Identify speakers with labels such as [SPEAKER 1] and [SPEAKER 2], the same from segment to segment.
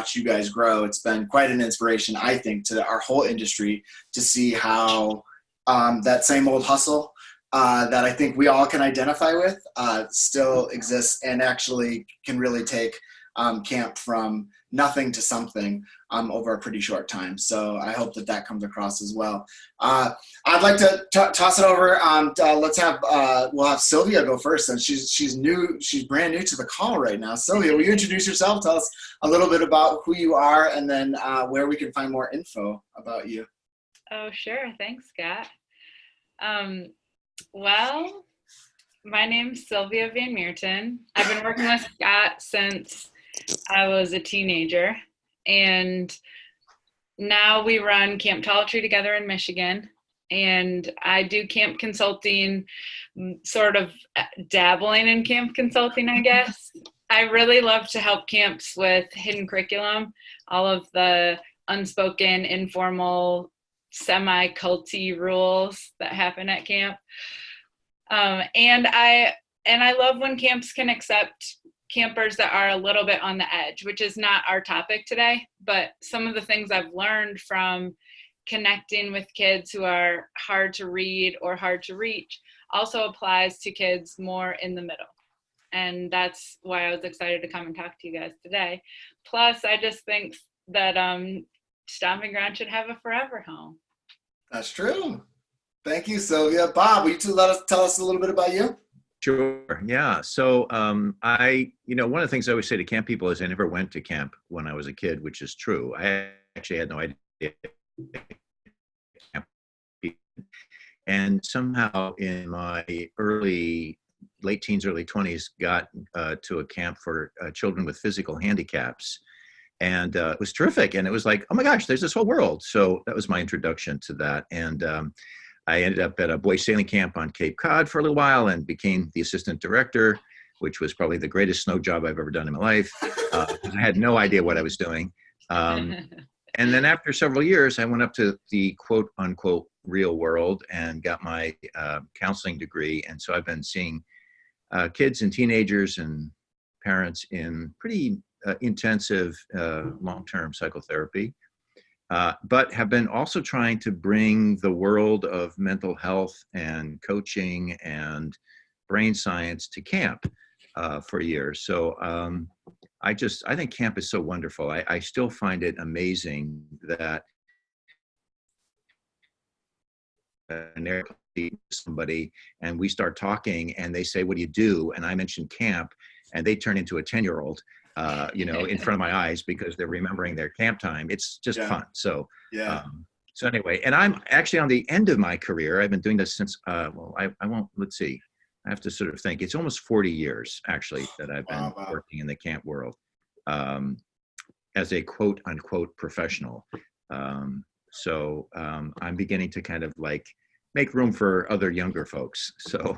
[SPEAKER 1] watch you guys grow. It's been quite an inspiration, I think, to our whole industry to see how that same old hustle that I think we all can identify with still exists and actually can really take camp from nothing to something over a pretty short time. So I hope that that comes across as well. I'd like to toss it over. We'll have Sylvia go first, and she's brand new to the call right now. Sylvia, will you introduce yourself? Tell us a little bit about who you are, and then where we can find more info about you.
[SPEAKER 2] Oh, sure. Thanks, Scott. Well, my name's Sylvia van Meerten. I've been working with Scott since I was a teenager, and now we run Camp Tall Tree together in Michigan, and I do camp consulting, sort of dabbling in camp consulting, I guess. I really love to help camps with hidden curriculum, all of the unspoken, informal, semi-culty rules that happen at camp. And I love when camps can accept campers that are a little bit on the edge, which is not our topic today, but some of the things I've learned from connecting with kids who are hard to read or hard to reach also applies to kids more in the middle. And that's why I was excited to come and talk to you guys today. Plus, I just think that Stomping Ground should have a forever home.
[SPEAKER 1] That's true. Thank you, Sylvia. Bob, will you tell us a little bit about you?
[SPEAKER 3] Sure. Yeah. So one of the things I always say to camp people is I never went to camp when I was a kid, which is true. I actually had no idea. And somehow in my late teens, early 20s, got to a camp for children with physical handicaps. And it was terrific. And it was like, oh my gosh, there's this whole world. So that was my introduction to that. And I ended up at a boys sailing camp on Cape Cod for a little while and became the assistant director, which was probably the greatest snow job I've ever done in my life. I had no idea what I was doing. And then after several years, I went up to the quote unquote real world and got my counseling degree. And so I've been seeing kids and teenagers and parents in pretty intensive long-term psychotherapy. But have been also trying to bring the world of mental health and coaching and brain science to camp for years. So I think camp is so wonderful. I still find it amazing that somebody and we start talking and they say, what do you do? And I mention camp and they turn into a 10-year-old. In front of my eyes because they're remembering their camp time. It's just fun. So, so anyway, and I'm actually on the end of my career. I've been doing this since, let's see. I have to sort of think. It's almost 40 years actually that I've been working in the camp world as a quote unquote professional. So I'm beginning to kind of like make room for other younger folks. So.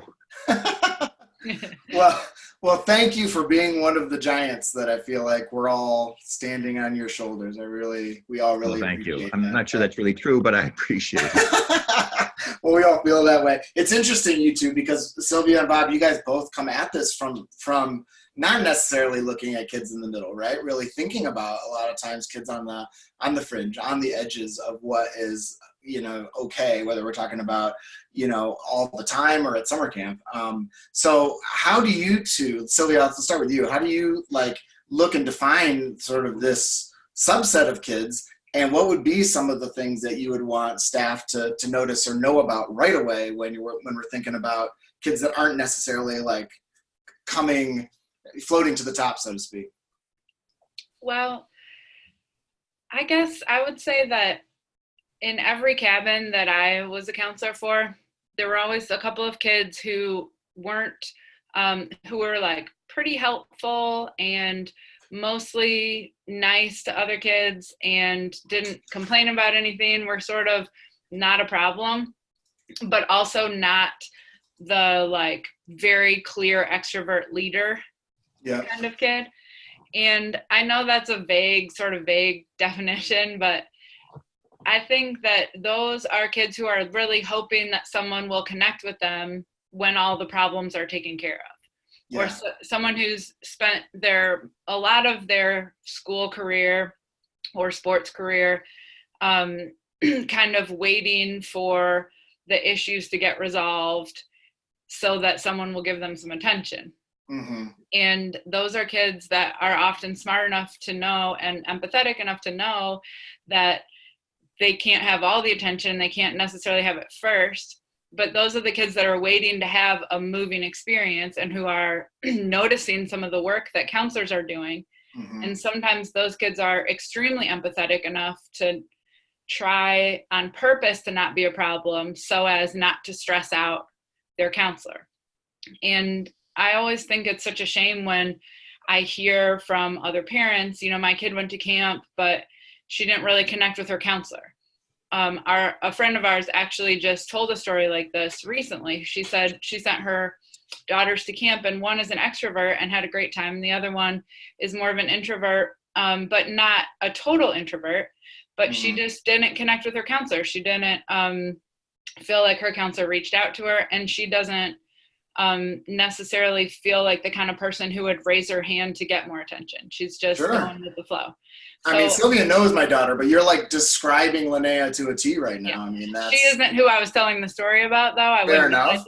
[SPEAKER 1] Well, thank you for being one of the giants that I feel like we're all standing on your shoulders. We all really
[SPEAKER 3] thank you. I'm not sure that's really true, but I appreciate it.
[SPEAKER 1] Well, we all feel that way. It's interesting, you two, because Sylvia and Bob, you guys both come at this from not necessarily looking at kids in the middle, right? Really thinking about a lot of times kids on the fringe, on the edges of what is, okay, whether we're talking about, all the time or at summer camp. So how do you two, Sylvia, let's start with you. How do you look and define sort of this subset of kids, and what would be some of the things that you would want staff to notice or know about right away when we're thinking about kids that aren't necessarily floating to the top, so to speak?
[SPEAKER 2] Well, I guess I would say that in every cabin that I was a counselor for, there were always a couple of kids who were pretty helpful and mostly nice to other kids and didn't complain about anything, were sort of not a problem, but also not the very clear extrovert leader kind of kid. And I know that's a vague definition, but I think that those are kids who are really hoping that someone will connect with them when all the problems are taken care of.
[SPEAKER 1] Yeah.
[SPEAKER 2] or someone who's spent a lot of their school career or sports career kind of waiting for the issues to get resolved so that someone will give them some attention.
[SPEAKER 1] Mm-hmm.
[SPEAKER 2] And those are kids that are often smart enough to know and empathetic enough to know that they can't have all the attention. They can't necessarily have it first, but those are the kids that are waiting to have a moving experience and who are noticing some of the work that counselors are doing. Mm-hmm. And sometimes those kids are extremely empathetic enough to try on purpose to not be a problem so as not to stress out their counselor. And I always think it's such a shame when I hear from other parents, you know, my kid went to camp, but she didn't really connect with her counselor. A friend of ours actually just told a story like this recently. She said she sent her daughters to camp, and one is an extrovert and had a great time. And the other one is more of an introvert, but not a total introvert. But she just didn't connect with her counselor. She didn't feel like her counselor reached out to her, and she doesn't necessarily feel like the kind of person who would raise her hand to get more attention. She's just going with the flow.
[SPEAKER 1] So, I mean, Sylvia knows my daughter, but you're like describing Linnea to a T right now. Yeah. I mean,
[SPEAKER 2] she isn't who I was telling the story about, though.
[SPEAKER 1] Fair enough.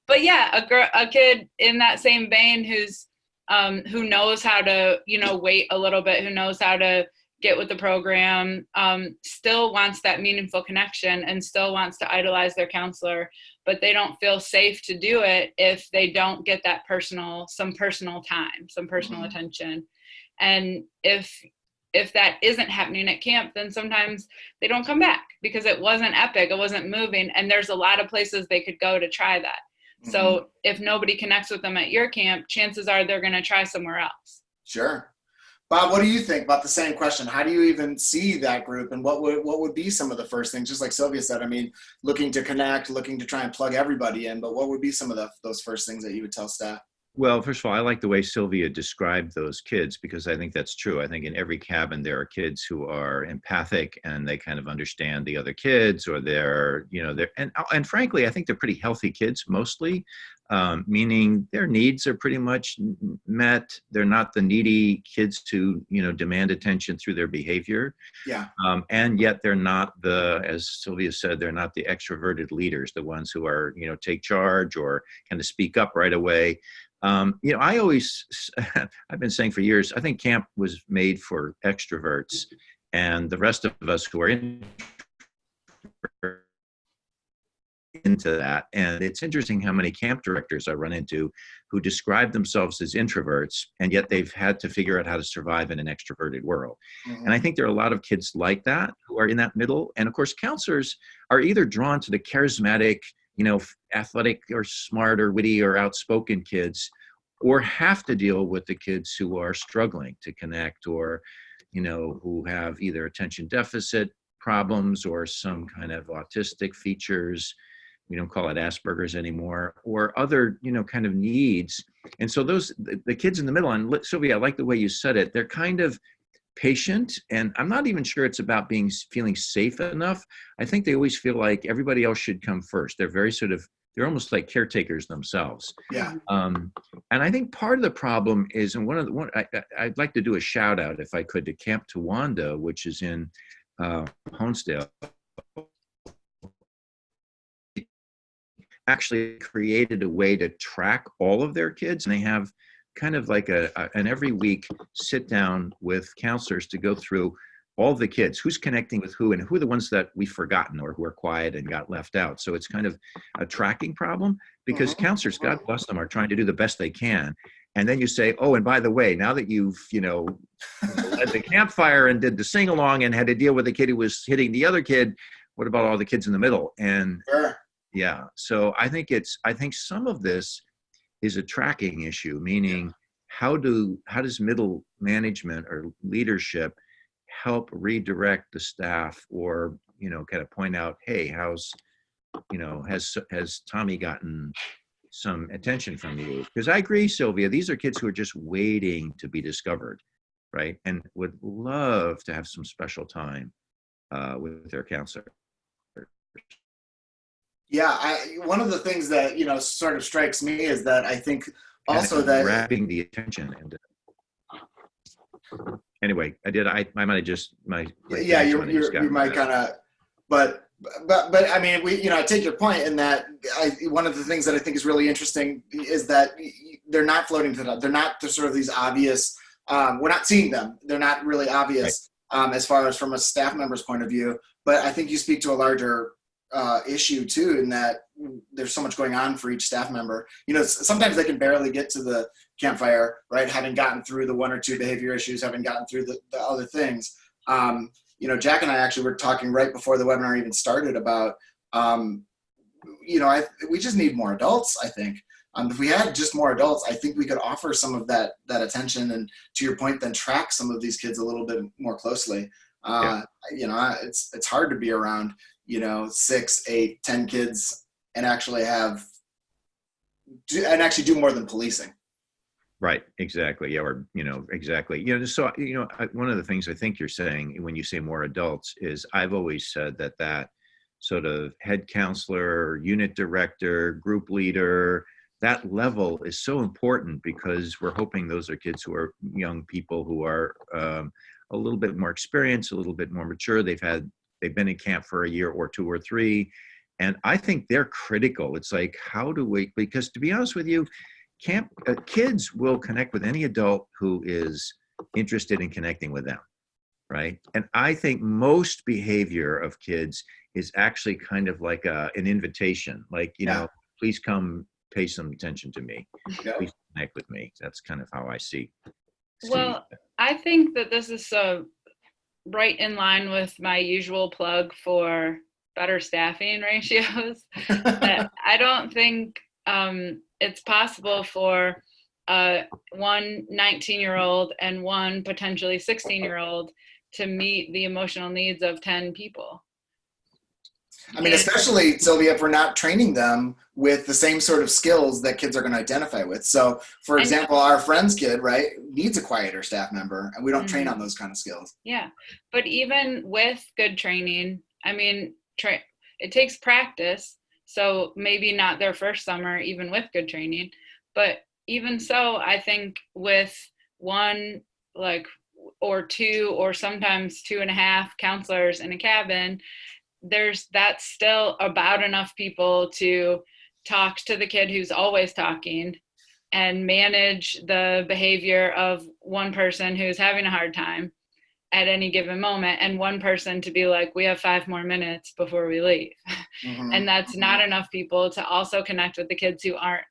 [SPEAKER 2] But yeah, a kid in that same vein who knows how to, you know, wait a little bit, who knows how to get with the program, still wants that meaningful connection and still wants to idolize their counselor, but they don't feel safe to do it if they don't get that some personal time, some personal attention. And if that isn't happening at camp, then sometimes they don't come back because it wasn't epic, it wasn't moving, and there's a lot of places they could go to try that. So if nobody connects with them at your camp, chances are they're going to try somewhere else.
[SPEAKER 1] Sure. Bob, what do you think about the same question? How do you even see that group, and what would be some of the first things? Just like Sylvia said, I mean, looking to connect, looking to try and plug everybody in, but what would be some of those first things that you would tell staff?
[SPEAKER 3] Well, first of all, I like the way Sylvia described those kids, because I think that's true. I think in every cabin there are kids who are empathic and they kind of understand the other kids, or they're and frankly, I think they're pretty healthy kids mostly, meaning their needs are pretty much met. They're not the needy kids who, you know, demand attention through their behavior. Yeah. And yet they're not as Sylvia said, they're not the extroverted leaders, the ones who are, you know, take charge or kind of speak up right away. You know, I've been saying for years, I think camp was made for extroverts, and the rest of us who are into that. And it's interesting how many camp directors I run into who describe themselves as introverts, and yet they've had to figure out how to survive in an extroverted world. And I think there are a lot of kids like that who are in that middle. And of course, counselors are either drawn to the charismatic, you know, athletic or smart or witty or outspoken kids, or have to deal with the kids who are struggling to connect, or, you know, who have either attention deficit problems or some kind of autistic features. We don't call it Asperger's anymore, or other, you know, kind of needs. And so the kids in the middle, and Sylvia, I like the way you said it, they're kind of patient, and I'm not even sure it's about feeling safe enough. I think they always feel like everybody else should come first. They're very they're almost like caretakers themselves. Yeah. And I think part of the problem is, and I'd like to do a shout out, if I could, to Camp Tawanda, which is in Honesdale. Actually created a way to track all of their kids, and they have kind of like an every week sit down with counselors to go through all the kids, who's connecting with who, and who are the ones that we've forgotten or who are quiet and got left out. So it's kind of a tracking problem, because counselors, God bless them, are trying to do the best they can. And then you say, oh, and by the way, now that you've, you know, led the campfire and did the sing along and had to deal with the kid who was hitting the other kid, what about all the kids in the middle? And yeah, so I think some of this is a tracking issue, meaning how does middle management or leadership help redirect the staff, or, you know, kind of point out, hey, has Tommy gotten some attention from you? Because I agree, Sylvia, these are kids who are just waiting to be discovered, right? And would love to have some special time with their counselor.
[SPEAKER 1] Yeah, one of the things that, sort of strikes me is that I think
[SPEAKER 3] Kind
[SPEAKER 1] also
[SPEAKER 3] of
[SPEAKER 1] that,
[SPEAKER 3] grabbing the attention. And anyway, I might have just, my
[SPEAKER 1] yeah,
[SPEAKER 3] connection might have just
[SPEAKER 1] you
[SPEAKER 3] gotten
[SPEAKER 1] might
[SPEAKER 3] bad.
[SPEAKER 1] kind of, I mean, I take your point in that one of the things that I think is really interesting is that they're not floating to the top. They're not sort of these obvious, we're not seeing them. They're not really obvious as far as from a staff member's point of view. But I think you speak to a larger issue too, in that there's so much going on for each staff member. Sometimes they can barely get to the campfire, right? Having gotten through the one or two behavior issues, having gotten through the other things. Jack and I actually were talking right before the webinar even started about, we just need more adults, I think. If we had just more adults, I think we could offer some of that attention, and to your point, then track some of these kids a little bit more closely. It's hard to be around, 6, 8, 10 kids and actually do more than policing.
[SPEAKER 3] Right. Exactly. Yeah. Or, exactly. So, one of the things I think you're saying when you say more adults is I've always said that sort of head counselor, unit director, group leader, that level is so important, because we're hoping those are kids who are young people who are a little bit more experienced, a little bit more mature. They've been in camp for a year or 2 or 3. And I think they're critical. It's like, because to be honest with you, kids will connect with any adult who is interested in connecting with them, right? And I think most behavior of kids is actually kind of like an invitation, like, please come pay some attention to me.
[SPEAKER 1] Yeah.
[SPEAKER 3] Please connect with me. That's kind of how I see.
[SPEAKER 2] Well, I think that this is right in line with my usual plug for better staffing ratios. That I don't think it's possible for one 19-year-old and one potentially 16-year-old to meet the emotional needs of 10 people.
[SPEAKER 1] I mean, especially, Sylvia, if we're not training them with the same sort of skills that kids are going to identify with. So, for example, our friend's kid, right, needs a quieter staff member, and we don't train on those kind of skills.
[SPEAKER 2] Yeah, but even with good training, I mean, it takes practice. So maybe not their first summer, even with good training. But even so, I think with one, or 2, or sometimes 2.5 counselors in a cabin, that's still about enough people to talk to the kid who's always talking and manage the behavior of one person who's having a hard time at any given moment, and one person to be like, we have 5 more minutes before we leave. Mm-hmm. And that's not enough people to also connect with the kids who aren't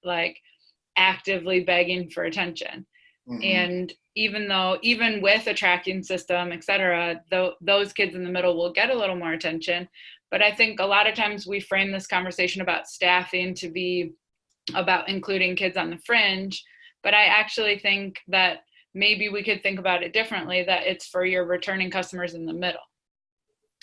[SPEAKER 2] actively begging for attention. Mm-hmm. And even with a tracking system, et cetera, those kids in the middle will get a little more attention. But I think a lot of times we frame this conversation about staffing to be about including kids on the fringe. But I actually think that maybe we could think about it differently, that it's for your returning customers in the middle.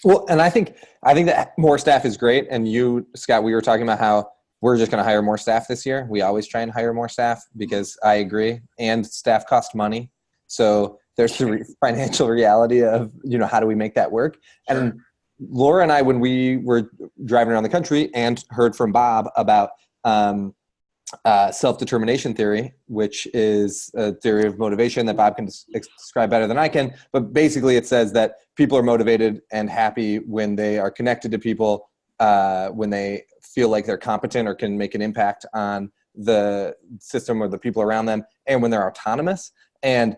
[SPEAKER 4] Well, and I think that more staff is great. And you, Scott, we were talking about how we're just going to hire more staff this year. We always try and hire more staff, because I agree. And staff cost money. So there's the financial reality of, how do we make that work? Sure. And Laura and I, when we were driving around the country and heard from Bob about self-determination theory, which is a theory of motivation that Bob can describe better than I can. But basically it says that people are motivated and happy when they are connected to people, when they feel like they're competent or can make an impact on the system or the people around them, and when they're autonomous. And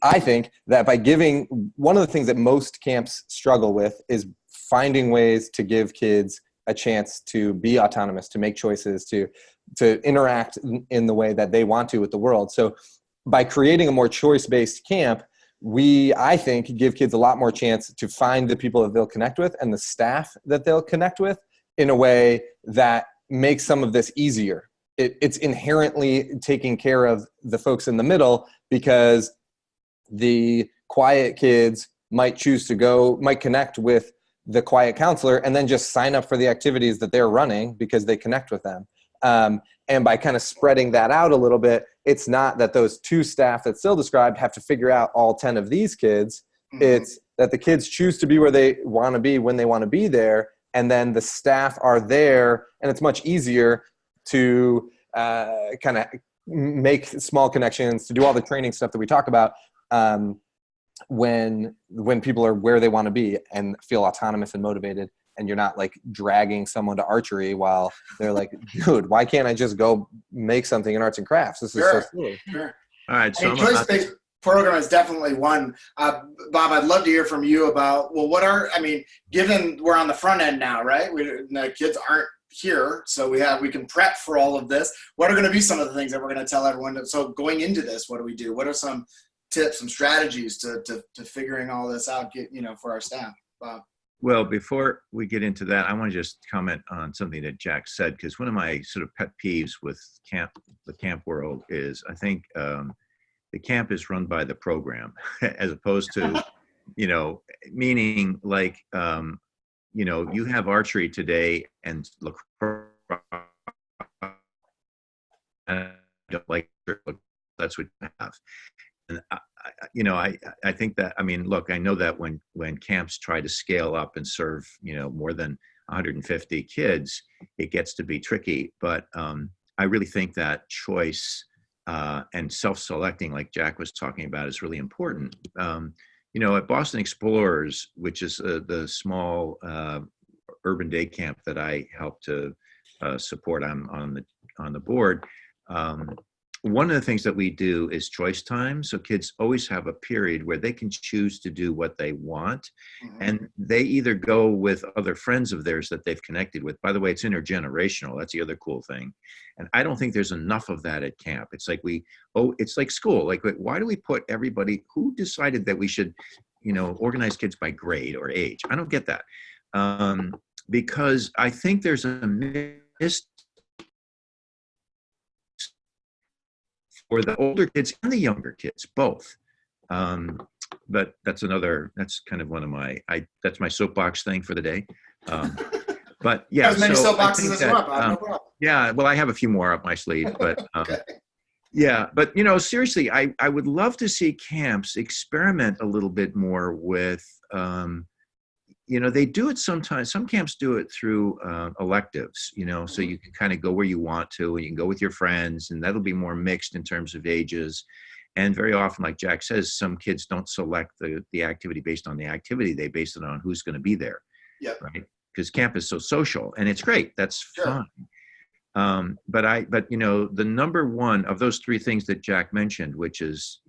[SPEAKER 4] I think that by giving, one of the things that most camps struggle with is finding ways to give kids a chance to be autonomous, to make choices, to interact in the way that they want to with the world. So by creating a more choice-based camp, I think, give kids a lot more chance to find the people that they'll connect with and the staff that they'll connect with in a way that makes some of this easier. It's inherently taking care of the folks in the middle, because the quiet kids might connect with the quiet counselor and then just sign up for the activities that they're running because they connect with them. And by kind of spreading that out a little bit, it's not that those 2 staff that Syl described have to figure out all 10 of these kids. Mm-hmm. It's that the kids choose to be where they want to be when they want to be there, and then the staff are there, and it's much easier to kind of make small connections, to do all the training stuff that we talk about, when people are where they want to be and feel autonomous and motivated, and you're not like dragging someone to archery while they're like, dude, why can't I just go make something in arts and crafts? This is so silly.
[SPEAKER 1] Sure.
[SPEAKER 3] All right. So
[SPEAKER 1] choice-based program is definitely one. Bob, I'd love to hear from you about, well, given we're on the front end now, right? The kids aren't here, so we can prep for all of this. What are going to be some of the things that we're going to tell everyone? So going into this, what do we do? What are some tips, some strategies to figuring all this out, for our staff? Bob.
[SPEAKER 3] Well, before we get into that, I want to just comment on something that Jack said, because one of my sort of pet peeves with the camp world is I think the camp is run by the program as opposed to, meaning like, you have archery today and lacrosse. I don't like that's what you have. And I think that, look, I know that when camps try to scale up and serve, more than 150 kids, it gets to be tricky. But I really think that choice and self-selecting, like Jack was talking about, is really important. At Boston Explorers, which is the small urban day camp that I help to support, I'm on the board. One of the things that we do is choice time. So kids always have a period where they can choose to do what they want. Mm-hmm. And they either go with other friends of theirs that they've connected with. By the way, it's intergenerational. That's the other cool thing. And I don't think there's enough of that at camp. It's like it's like school. Like, why do we put everybody, who decided that we should, organize kids by grade or age? I don't get that. Because I think there's a missed for the older kids and the younger kids, both. But that's kind of one of that's my soapbox thing for the day. But yeah,
[SPEAKER 1] as many soapboxes as you want, Bob, no problem.
[SPEAKER 3] Yeah, well, I have a few more up my sleeve, but
[SPEAKER 1] okay.
[SPEAKER 3] Yeah, but seriously, I would love to see camps experiment a little bit more with, they do it sometimes. Some camps do it through electives, so you can kind of go where you want to, and you can go with your friends, and that'll be more mixed in terms of ages. And very often, like Jack says, some kids don't select the activity based on the activity. They base it on who's going to be there. Yeah. Right. Because camp is so social, and it's great. That's fine. But the number one of those three things that Jack mentioned, which is,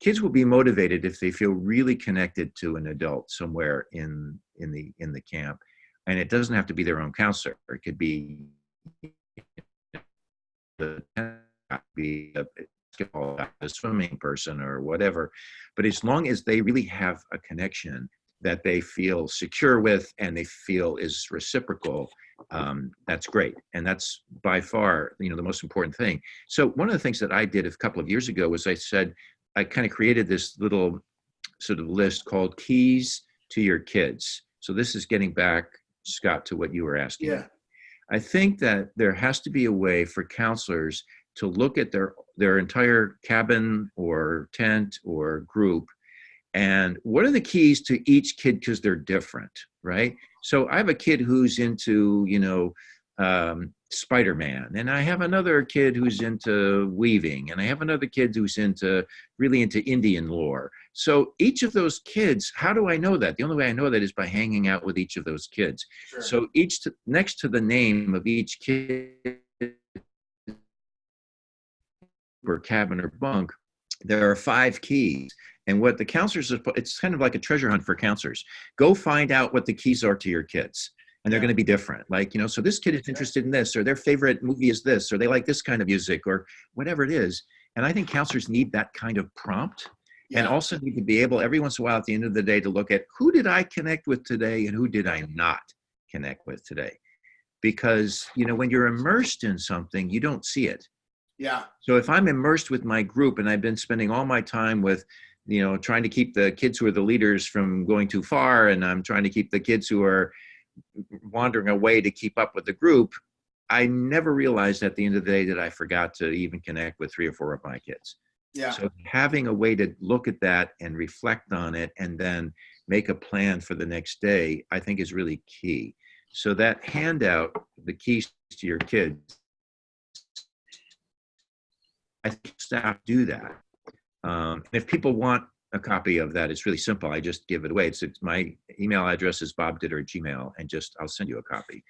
[SPEAKER 3] kids will be motivated if they feel really connected to an adult somewhere in the camp, and it doesn't have to be their own counselor. It could be a swimming person or whatever. But as long as they really have a connection that they feel secure with and they feel is reciprocal, that's great. And that's by far, the most important thing. So one of the things that I did a couple of years ago was I kind of created this little sort of list called Keys to Your Kids. So this is getting back, Scott, to what you were asking.
[SPEAKER 1] Yeah.
[SPEAKER 3] I think that there has to be a way for counselors to look at their entire cabin or tent or group, and what are the keys to each kid, because they're different, right? So I have a kid who's into, Spider-Man, and I have another kid who's into weaving, and I have another kid who's really into Indian lore. So each of those kids, how do I know that? The only way I know that is by hanging out with each of those kids. Sure. So next to the name of each kid or cabin or bunk, there are 5 keys. And what the counselors, it's kind of like a treasure hunt for counselors. Go find out what the keys are to your kids. And they're going to be different. Like, so this kid is interested in this, or their favorite movie is this, or they like this kind of music, or whatever it is. And I think counselors need that kind of prompt, and also need to be able every once in a while at the end of the day to look at who did I connect with today and who did I not connect with today? Because, when you're immersed in something, you don't see it.
[SPEAKER 1] Yeah.
[SPEAKER 3] So if I'm immersed with my group and I've been spending all my time with, trying to keep the kids who are the leaders from going too far, and I'm trying to keep the kids who are wandering away to keep up with the group, I never realized at the end of the day that I forgot to even connect with 3 or 4 of my kids.
[SPEAKER 1] Yeah.
[SPEAKER 3] So having a way to look at that and reflect on it and then make a plan for the next day, I think is really key. So that handout, the keys to your kids, I think staff do that. If people want a copy of that, it's really simple. I just give it away. It's my email address is bobditter@gmail.com, and I'll send you a copy.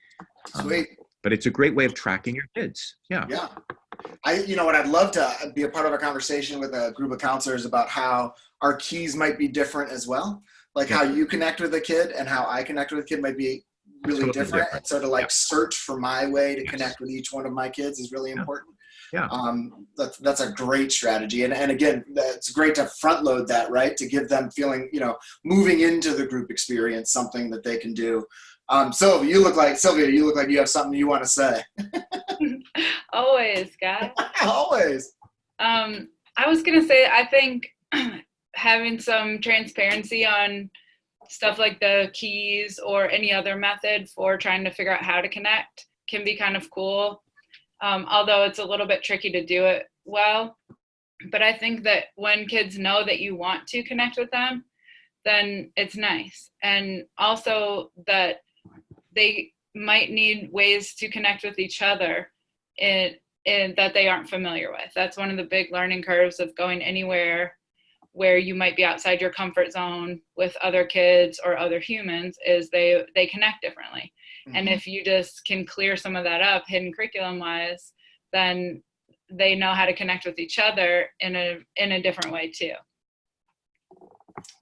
[SPEAKER 1] Sweet.
[SPEAKER 3] But it's a great way of tracking your kids. Yeah.
[SPEAKER 1] Yeah. You know what, I'd love to be a part of a conversation with a group of counselors about how our keys might be different as well. Like how you connect with a kid and how I connect with a kid might be really
[SPEAKER 3] Totally
[SPEAKER 1] different. And so to like search for my way to connect with each one of my kids is really important.
[SPEAKER 3] Yeah.
[SPEAKER 1] That's a great strategy. And again, it's great to front load that, right? To give them feeling, moving into the group experience, something that they can do. Sylvia, you look like you have something you want to say.
[SPEAKER 2] Always, guys.
[SPEAKER 1] Always.
[SPEAKER 2] I was going to say, I think having some transparency on stuff like the keys or any other method for trying to figure out how to connect can be kind of cool. Although it's a little bit tricky to do it well. But I think that when kids know that you want to connect with them, then it's nice. And also that they might need ways to connect with each other in that they aren't familiar with. That's one of the big learning curves of going anywhere where you might be outside your comfort zone with other kids or other humans, is they connect differently. Mm-hmm. And if you just can clear some of that up hidden curriculum wise, then they know how to connect with each other in a different way too.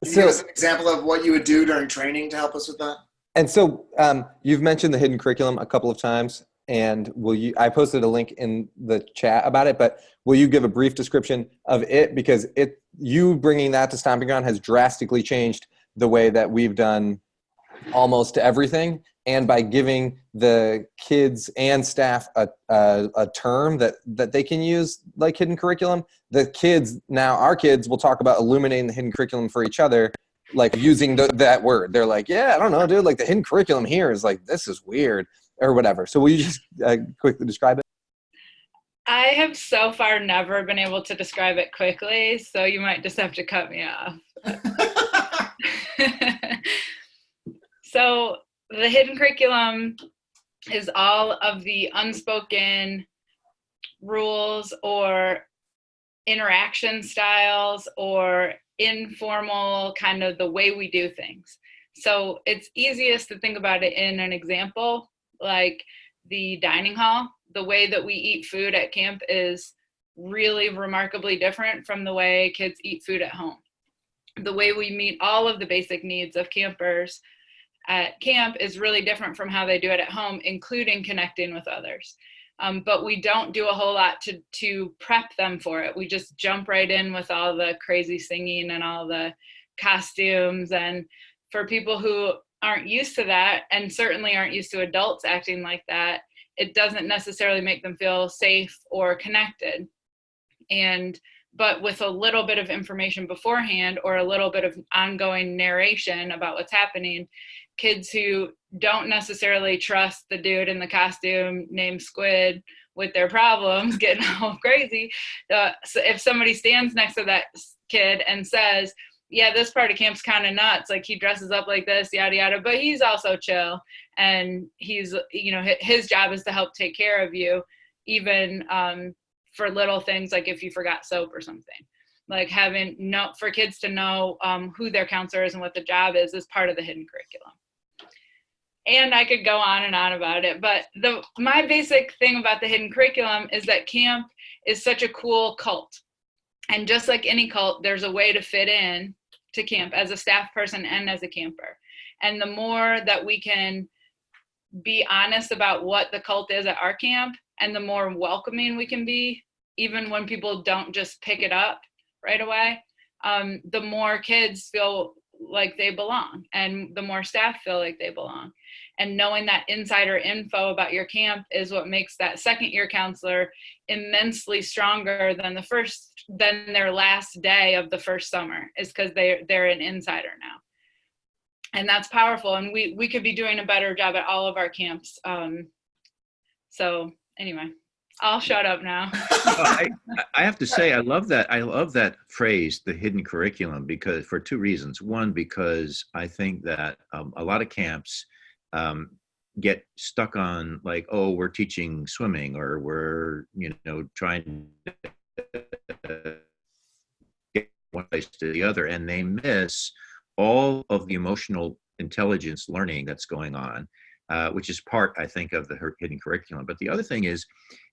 [SPEAKER 1] Can you give us an example of what you would do during training to help us with that?
[SPEAKER 4] And so you've mentioned the hidden curriculum a couple of times, and I posted a link in the chat about it, but will you give a brief description of it? Because you bringing that to Stomping Ground has drastically changed the way that we've done almost everything. And by giving the kids and staff a term that they can use, like hidden curriculum, our kids will talk about illuminating the hidden curriculum for each other, like using that word. They're like, yeah, I don't know, dude, like the hidden curriculum here is like, this is weird or whatever. So will you just quickly describe it?
[SPEAKER 2] I have so far never been able to describe it quickly, so you might just have to cut me off. So the hidden curriculum is all of the unspoken rules or interaction styles or informal kind of the way we do things. So it's easiest to think about it in an example, like the dining hall. The way that we eat food at camp is really remarkably different from the way kids eat food at home. The way we meet all of the basic needs of campers at camp is really different from how they do it at home, including connecting with others. But we don't do a whole lot to prep them for it. We just jump right in with all the crazy singing and all the costumes. And for people who aren't used to that, and certainly aren't used to adults acting like that, it doesn't necessarily make them feel safe or connected. But with a little bit of information beforehand or a little bit of ongoing narration about what's happening, kids who don't necessarily trust the dude in the costume named Squid with their problems getting all crazy. So if somebody stands next to that kid and says, yeah, this part of camp's kind of nuts, like he dresses up like this, yada, yada, but he's also chill. And he's, his job is to help take care of you, even for little things like if you forgot soap or something. Like for kids to know who their counselor is and what the job is part of the hidden curriculum. And I could go on and on about it, but my basic thing about the hidden curriculum is that camp is such a cool cult. And just like any cult, there's a way to fit in to camp as a staff person and as a camper. And the more that we can be honest about what the cult is at our camp, and the more welcoming we can be, even when people don't just pick it up right away, the more kids feel like they belong, and the more staff feel like they belong. And knowing that insider info about your camp is what makes that second year counselor immensely stronger than their last day of the first summer, is because they're an insider now. And that's powerful. And we could be doing a better job at all of our camps. So anyway, I'll shut up now.
[SPEAKER 3] I have to say, I love that. I love that phrase, the hidden curriculum, because for two reasons. One, because I think that a lot of camps get stuck on like, oh, we're teaching swimming, or we're, trying to get one place to the other, and they miss all of the emotional intelligence learning that's going on, which is part, I think, of the hidden curriculum. But the other thing is,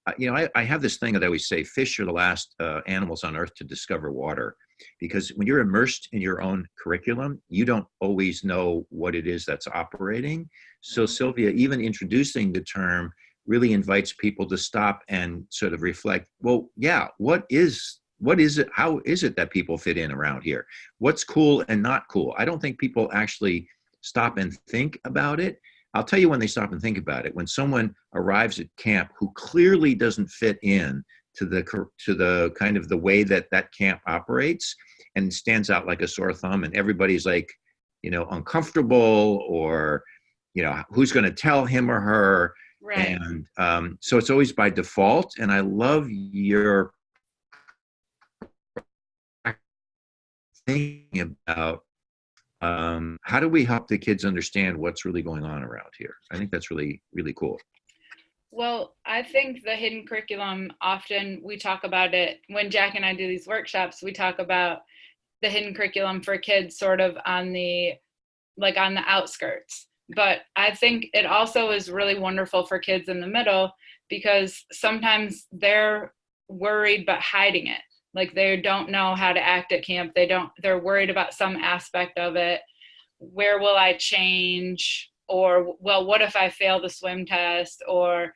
[SPEAKER 3] I have this thing that I always say, fish are the last animals on earth to discover water, because when you're immersed in your own curriculum, you don't always know what it is that's operating. So Sylvia, even introducing the term really invites people to stop and sort of reflect, well, yeah, what is it? How is it that people fit in around here? What's cool and not cool? I don't think people actually stop and think about it. I'll tell you when they stop and think about it. When someone arrives at camp who clearly doesn't fit in to the kind of the way that camp operates, and stands out like a sore thumb, and everybody's like, uncomfortable, or, who's going to tell him or her.
[SPEAKER 2] Right.
[SPEAKER 3] And so it's always by default. And I love your thinking about how do we help the kids understand what's really going on around here? I think that's really, really cool.
[SPEAKER 2] Well, I think the hidden curriculum, often we talk about it when Jack and I do these workshops, we talk about the hidden curriculum for kids sort of on the outskirts. But I think it also is really wonderful for kids in the middle, because sometimes they're worried but hiding it. Like they don't know how to act at camp. They're worried about some aspect of it. Where will I change? Or, well, what if I fail the swim test? Or,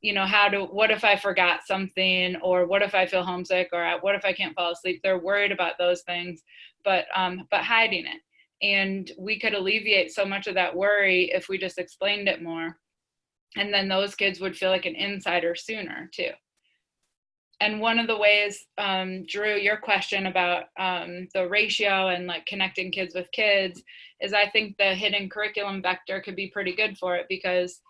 [SPEAKER 2] what if I forgot something? Or what if I feel homesick? Or what if I can't fall asleep? They're worried about those things, but hiding it. And we could alleviate so much of that worry if we just explained it more. And then those kids would feel like an insider sooner too. And one of the ways, Drew, your question about the ratio and like connecting kids with kids, is I think the hidden curriculum vector could be pretty good for it, because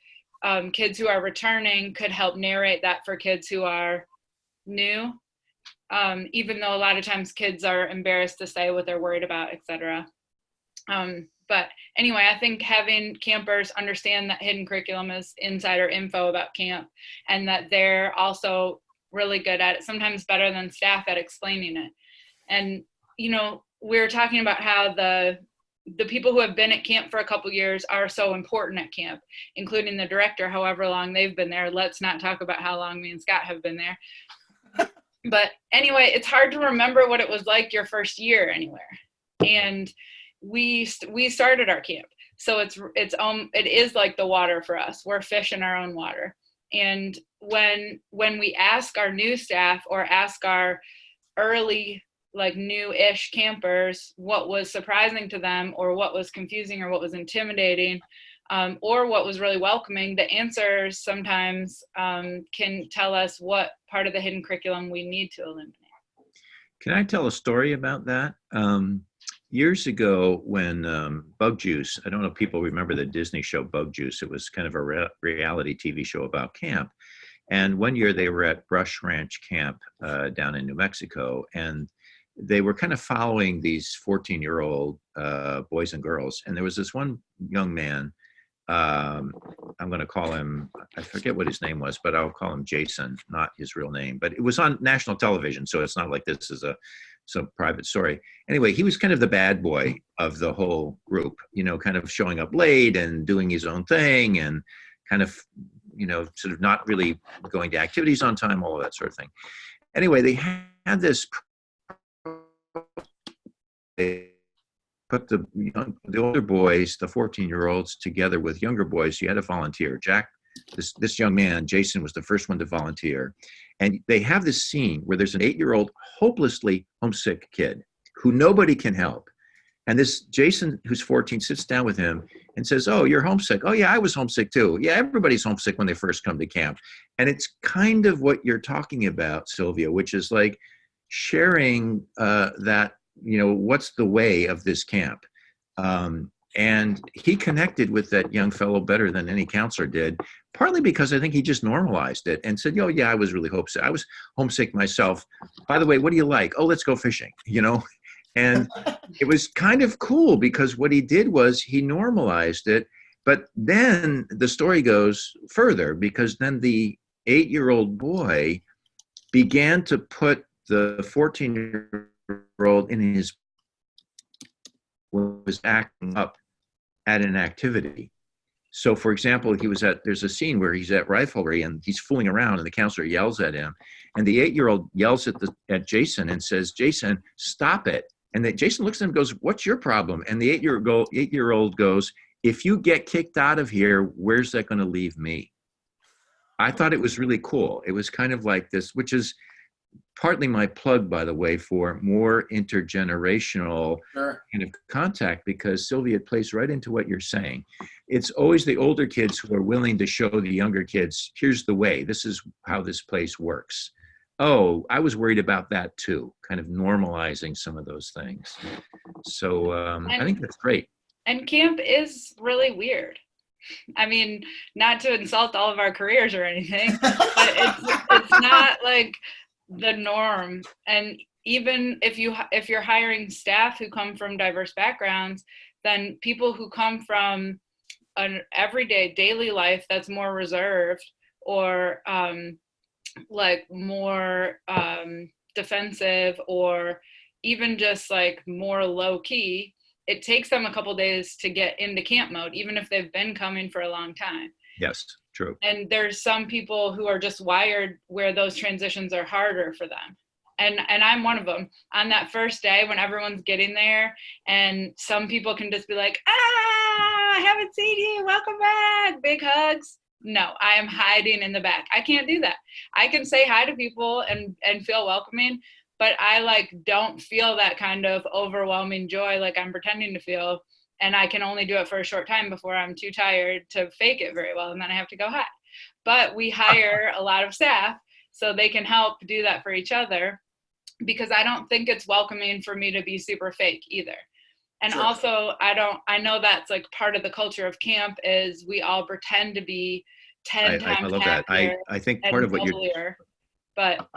[SPEAKER 2] kids who are returning could help narrate that for kids who are new, even though a lot of times kids are embarrassed to say what they're worried about, etc. But anyway, I think having campers understand that hidden curriculum is insider info about camp, and that they're also really good at it, sometimes better than staff at explaining it. And, we were talking about how the people who have been at camp for a couple years are so important at camp, including the director, however long they've been there. Let's not talk about how long me and Scott have been there. But anyway, it's hard to remember what it was like your first year anywhere. And we started our camp. So it is like the water for us. We're fish in our own water. And when we ask our new staff, or ask our early, like new-ish campers, what was surprising to them, or what was confusing, or what was intimidating, or what was really welcoming, the answers sometimes can tell us what part of the hidden curriculum we need to eliminate.
[SPEAKER 3] Can I tell a story about that? Years ago, when Bug Juice, I don't know if people remember the Disney show Bug Juice. It was kind of a reality TV show about camp. And one year they were at Brush Ranch Camp down in New Mexico, and they were kind of following these 14-year-old boys and girls. And there was this one young man, I'm going to call him, I forget what his name was, but I'll call him Jason, not his real name. But it was on national television, so it's not like this is some private story. Anyway, he was kind of the bad boy of the whole group, kind of showing up late and doing his own thing, and kind of, sort of not really going to activities on time, all of that sort of thing. Anyway, they had this, they put the older boys, the 14-year-olds, together with younger boys. You had to volunteer. Jack, this young man, Jason, was the first one to volunteer. And they have this scene where there's an 8-year-old hopelessly homesick kid who nobody can help. And this Jason, who's 14, sits down with him and says, "Oh, you're homesick." "Oh, yeah, I was homesick too." "Yeah, everybody's homesick when they first come to camp." And it's kind of what you're talking about, Sylvia, which is like sharing that, what's the way of this camp. And he connected with that young fellow better than any counselor did, partly because I think he just normalized it and said, "Oh, yeah, I was really homesick. I was homesick myself. By the way, what do you like? Oh, let's go fishing," And it was kind of cool because what he did was he normalized it. But then the story goes further, because then the 8-year-old boy began to put the 14-year-old in his, was acting up at an activity. So, for example, there's a scene where he's at riflery and he's fooling around, and the counselor yells at him, and the 8-year-old yells at Jason and says, "Jason, stop it." And Jason looks at him and goes, "What's your problem?" And the 8-year-old goes, "If you get kicked out of here, where's that going to leave me?" I thought it was really cool. It was kind of like this, which is partly my plug, by the way, for more intergenerational kind of contact, because Sylvia, it plays right into what you're saying. It's always the older kids who are willing to show the younger kids, here's the way, this is how this place works. Oh, I was worried about that too, kind of normalizing some of those things. So I think that's great.
[SPEAKER 2] And camp is really weird. I mean, not to insult all of our careers or anything, but it's not like the norm. And even if you're hiring staff who come from diverse backgrounds, then people who come from an everyday daily life that's more reserved or like more defensive, or even just like more low key, it takes them a couple days to get into camp mode, even if they've been coming for a long time.
[SPEAKER 3] Yes, true.
[SPEAKER 2] And there's some people who are just wired where those transitions are harder for them. And I'm one of them. On that first day when everyone's getting there, and some people can just be like, I haven't seen you, welcome back, big hugs. No, I am hiding in the back. I can't do that. I can say hi to people and feel welcoming, but I don't feel that kind of overwhelming joy like I'm pretending to feel. And I can only do it for a short time before I'm too tired to fake it very well. And then I have to go hide. But we hire a lot of staff so they can help do that for each other, because I don't think it's welcoming for me to be super fake either. And sure. Also, I know that's like part of the culture of camp is we all pretend to be 10 times
[SPEAKER 3] I love that. I think part of what you're...
[SPEAKER 2] But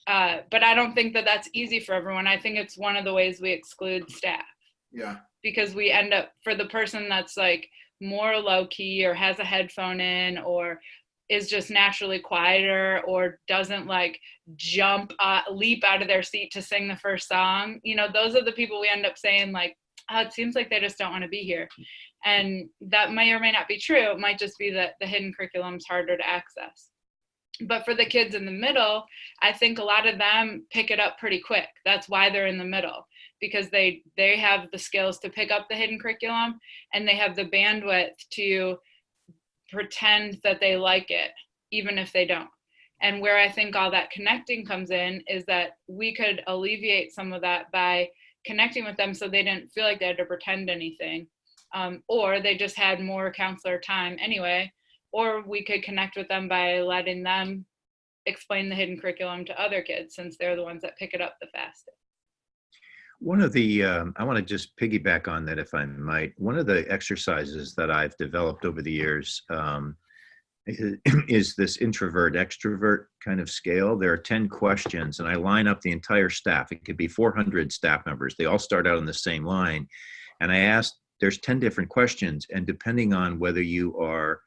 [SPEAKER 2] I don't think that that's easy for everyone. I think it's one of the ways we exclude staff.
[SPEAKER 1] Yeah.
[SPEAKER 2] Because we end up, for the person that's like more low key or has a headphone in or is just naturally quieter or doesn't like leap out of their seat to sing the first song, those are the people we end up saying like, oh, it seems like they just don't want to be here. And that may or may not be true. It might just be that the hidden curriculum is harder to access. But for the kids in the middle, I think a lot of them pick it up pretty quick. That's why they're in the middle, because they have the skills to pick up the hidden curriculum, and they have the bandwidth to pretend that they like it, even if they don't. And where I think all that connecting comes in is that we could alleviate some of that by connecting with them so they didn't feel like they had to pretend anything, or they just had more counselor time anyway. Or we could connect with them by letting them explain the hidden curriculum to other kids, since they're the ones that pick it up the fastest.
[SPEAKER 3] One of the, I want to just piggyback on that if I might. One of the exercises that I've developed over the years is this introvert-extrovert kind of scale. There are 10 questions, and I line up the entire staff. It could be 400 staff members. They all start out on the same line. And I asked, there's 10 different questions, and depending on whether you are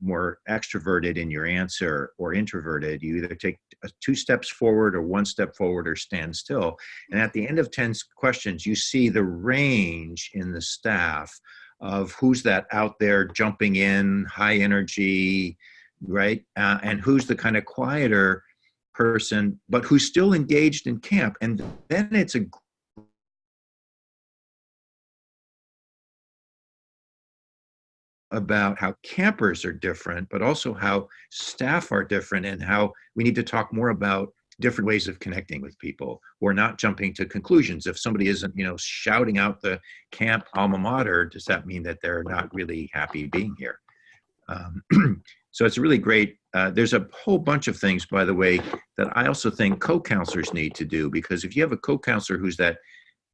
[SPEAKER 3] more extroverted in your answer or introverted, you either take 2 steps forward or 1 step forward or stand still. And at the end of 10 questions, you see the range in the staff of who's that out there jumping in, high energy, right? And who's the kind of quieter person, but who's still engaged in camp. And then it's a about how campers are different, but also how staff are different, and how we need to talk more about different ways of connecting with people. We're not jumping to conclusions. If somebody isn't, shouting out the camp alma mater, does that mean that they're not really happy being here? So it's really great. There's a whole bunch of things, by the way, that I also think co-counselors need to do, because if you have a co-counselor who's that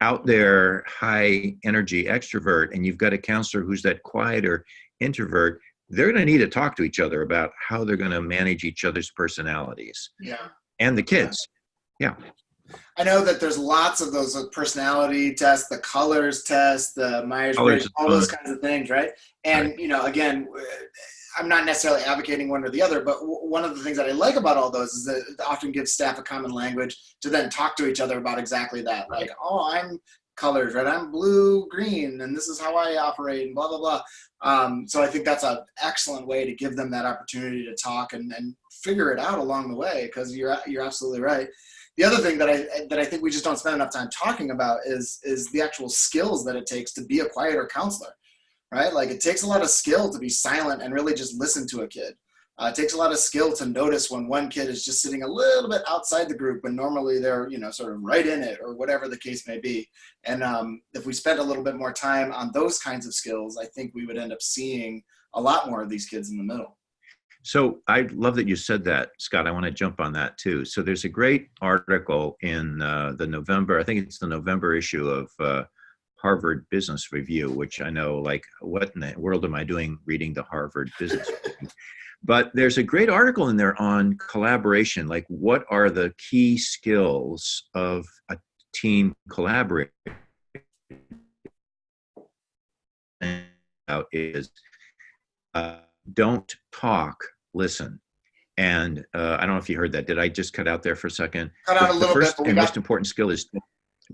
[SPEAKER 3] out there, high energy extrovert, and you've got a counselor who's that quieter introvert, they're going to need to talk to each other about how they're going to manage each other's personalities.
[SPEAKER 1] Yeah.
[SPEAKER 3] And the kids. Yeah.
[SPEAKER 1] I know that there's lots of those personality tests, the colors test, the Myers-Briggs, all those kinds of things, right? And,
[SPEAKER 3] right.
[SPEAKER 1] you know, again, I'm not necessarily advocating one or the other, but one of the things that I like about all those is that it often gives staff a common language to then talk to each other about exactly that. Like, oh, I'm colors, right? I'm blue, green, and this is how I operate, and blah, blah, blah. So I think that's an excellent way to give them that opportunity to talk and figure it out along the way, because you're absolutely right. The other thing that I think we just don't spend enough time talking about is the actual skills that it takes to be a quieter counselor, right? Like, it takes a lot of skill to be silent and really just listen to a kid. It takes a lot of skill to notice when one kid is just sitting a little bit outside the group when normally they're, you know, sort of right in it, or whatever the case may be. And if we spent a little bit more time on those kinds of skills, I think we would end up seeing a lot more of these kids in the middle.
[SPEAKER 3] So I love that you said that, Scott. I want to jump on that too. So there's a great article in the November, I think it's the November issue of Harvard Business Review, which I know, like, what in the world am I doing reading the Harvard Business Review? But there's a great article in there on collaboration, like what are the key skills of a team collaborator? Is don't talk, listen. And I don't know if you heard that. Did I just cut out there for a second?
[SPEAKER 1] Cut out a little bit.
[SPEAKER 3] The first and most important skill is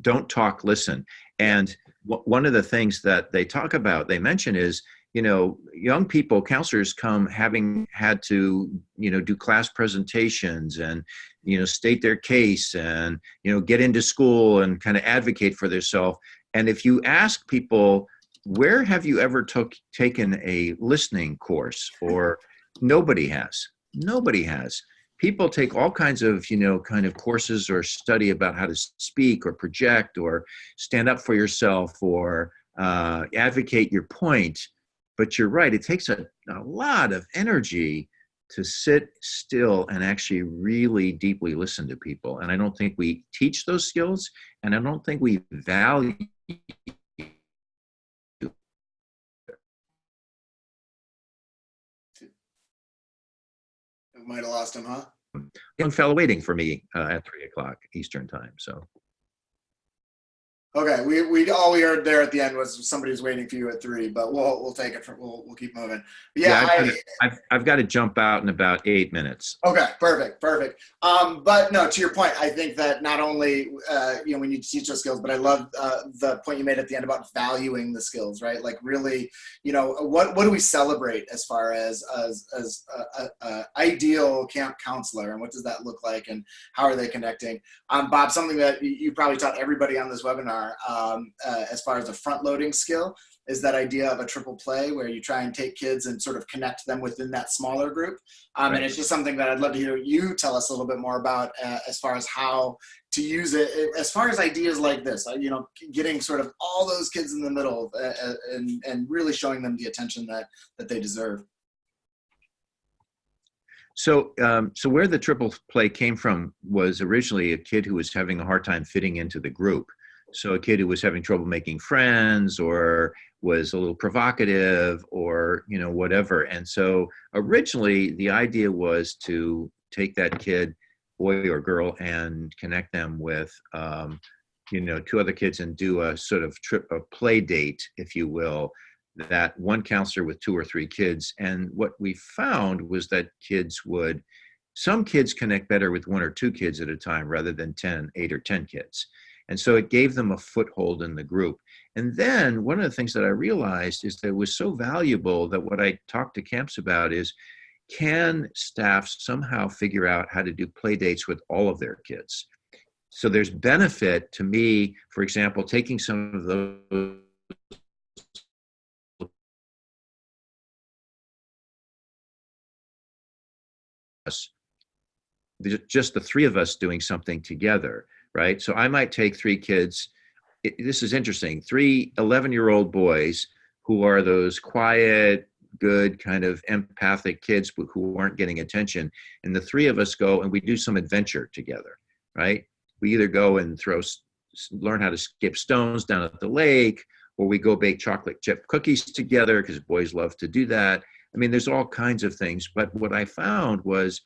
[SPEAKER 3] don't talk, listen. And one of the things that they talk about, they mention is, you know, young people, counselors come having had to, you know, do class presentations and, you know, state their case and, you know, get into school and kind of advocate for themselves. And if you ask people, where have you ever taken a listening course? Or nobody has. People take all kinds of, you know, kind of courses or study about how to speak or project or stand up for yourself or advocate your point. But you're right, it takes a lot of energy to sit still and actually really deeply listen to people. And I don't think we teach those skills, and I don't think we value.
[SPEAKER 1] Might have lost him, huh?
[SPEAKER 3] Young fellow waiting for me at 3:00 Eastern time. So.
[SPEAKER 1] Okay, we all we heard there at the end was somebody's waiting for you at 3, but we'll take it. We'll keep moving. But yeah,
[SPEAKER 3] I've got to jump out in about 8 minutes.
[SPEAKER 1] Okay, perfect. But no, to your point, I think that not only you know, we need to teach those skills, but I love the point you made at the end about valuing the skills, right? Like, really, you know, what do we celebrate as far as ideal camp counselor, and what does that look like, and how are they connecting? Bob, something that you probably taught everybody on this webinar, as far as a front-loading skill, is that idea of a triple play, where you try and take kids and sort of connect them within that smaller group. Right. And it's just something that I'd love to hear you tell us a little bit more about, as far as how to use it, as far as ideas like this, you know, getting sort of all those kids in the middle and really showing them the attention that they deserve.
[SPEAKER 3] So where the triple play came from was originally a kid who was having a hard time fitting into the group. So a kid who was having trouble making friends, or was a little provocative, or, you know, whatever. And so originally the idea was to take that kid, boy or girl, and connect them with, you know, 2 other kids and do a sort of a play date, if you will, that one counselor with 2 or 3 kids. And what we found was that some kids connect better with 1 or 2 kids at a time rather than 8 or 10 kids. And so it gave them a foothold in the group. And then one of the things that I realized is that it was so valuable that what I talked to camps about is, can staff somehow figure out how to do play dates with all of their kids? So there's benefit to me, for example, taking some of those just the 3 of us doing something together, right? So I might take 3 kids. This is interesting. 3 11-year-old boys who are those quiet, good, kind of empathic kids who aren't getting attention. And the 3 of us go and we do some adventure together, right? We either go and throw learn how to skip stones down at the lake, or we go bake chocolate chip cookies together because boys love to do that. I mean, there's all kinds of things. But what I found was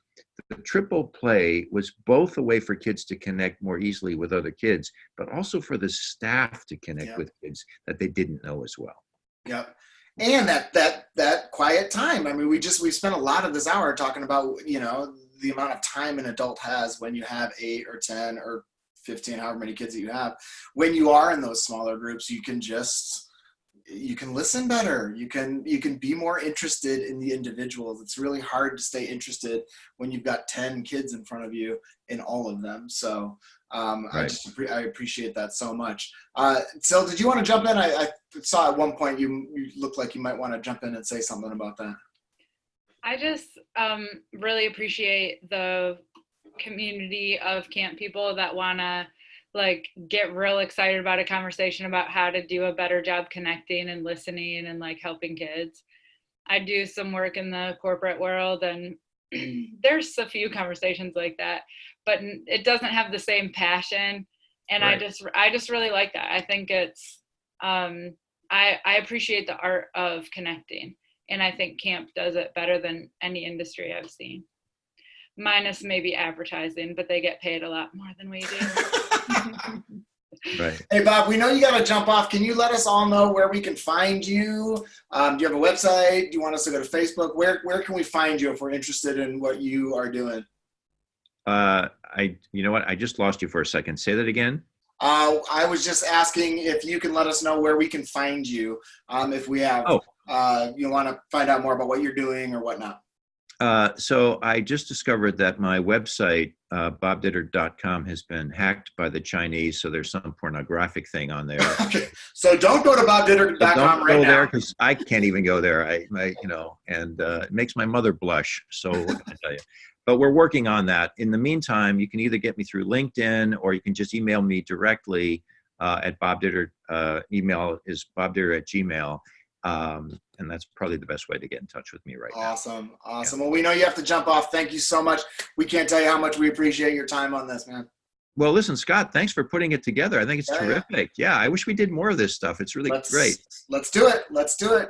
[SPEAKER 3] the triple play was both a way for kids to connect more easily with other kids, but also for the staff to connect with kids that they didn't know as well.
[SPEAKER 1] Yep. And that quiet time. I mean, we spent a lot of this hour talking about, the amount of time an adult has when you have 8 or 10 or 15, however many kids that you have. When you are in those smaller groups, you can listen better. You can be more interested in the individuals. It's really hard to stay interested when you've got 10 kids in front of you in all of them. So I appreciate that so much. Sil, did you want to jump in? I saw at one point you looked like you might want to jump in and say something about that.
[SPEAKER 2] I just really appreciate the community of camp people that want to get real excited about a conversation about how to do a better job connecting and listening and helping kids. I do some work in the corporate world, and there's a few conversations like that, but it doesn't have the same passion. And right. I just really like that. I think it's, I appreciate the art of connecting. And I think camp does it better than any industry I've seen. Minus maybe advertising, but they get paid a lot more than we do.
[SPEAKER 3] Right.
[SPEAKER 1] Hey, Bob, we know you got to jump off. Can you let us all know where we can find you? Do you have a website? Do you want us to go to Facebook? Where can we find you if we're interested in what you are doing?
[SPEAKER 3] You know what? I just lost you for a second. Say that again.
[SPEAKER 1] I was just asking if you can let us know where we can find you. If we have, you want to find out more about what you're doing or whatnot.
[SPEAKER 3] So I just discovered that my website, bobditter.com, has been hacked by the Chinese. So there's some pornographic thing on there.
[SPEAKER 1] Okay. So don't go to bobditter.com right now.
[SPEAKER 3] Don't go there because I can't even go there. And it makes my mother blush. So what can I tell you? But we're working on that. In the meantime, you can either get me through LinkedIn or you can just email me directly at bobditter. Email is bobditter@gmail.com. And that's probably the best way to get in touch with me right now.
[SPEAKER 1] Awesome.
[SPEAKER 3] Yeah.
[SPEAKER 1] Well, we know you have to jump off. Thank you so much. We can't tell you how much we appreciate your time on this, man.
[SPEAKER 3] Well, listen, Scott, thanks for putting it together. I think it's terrific. Yeah, I wish we did more of this stuff. It's really great.
[SPEAKER 1] Let's do it.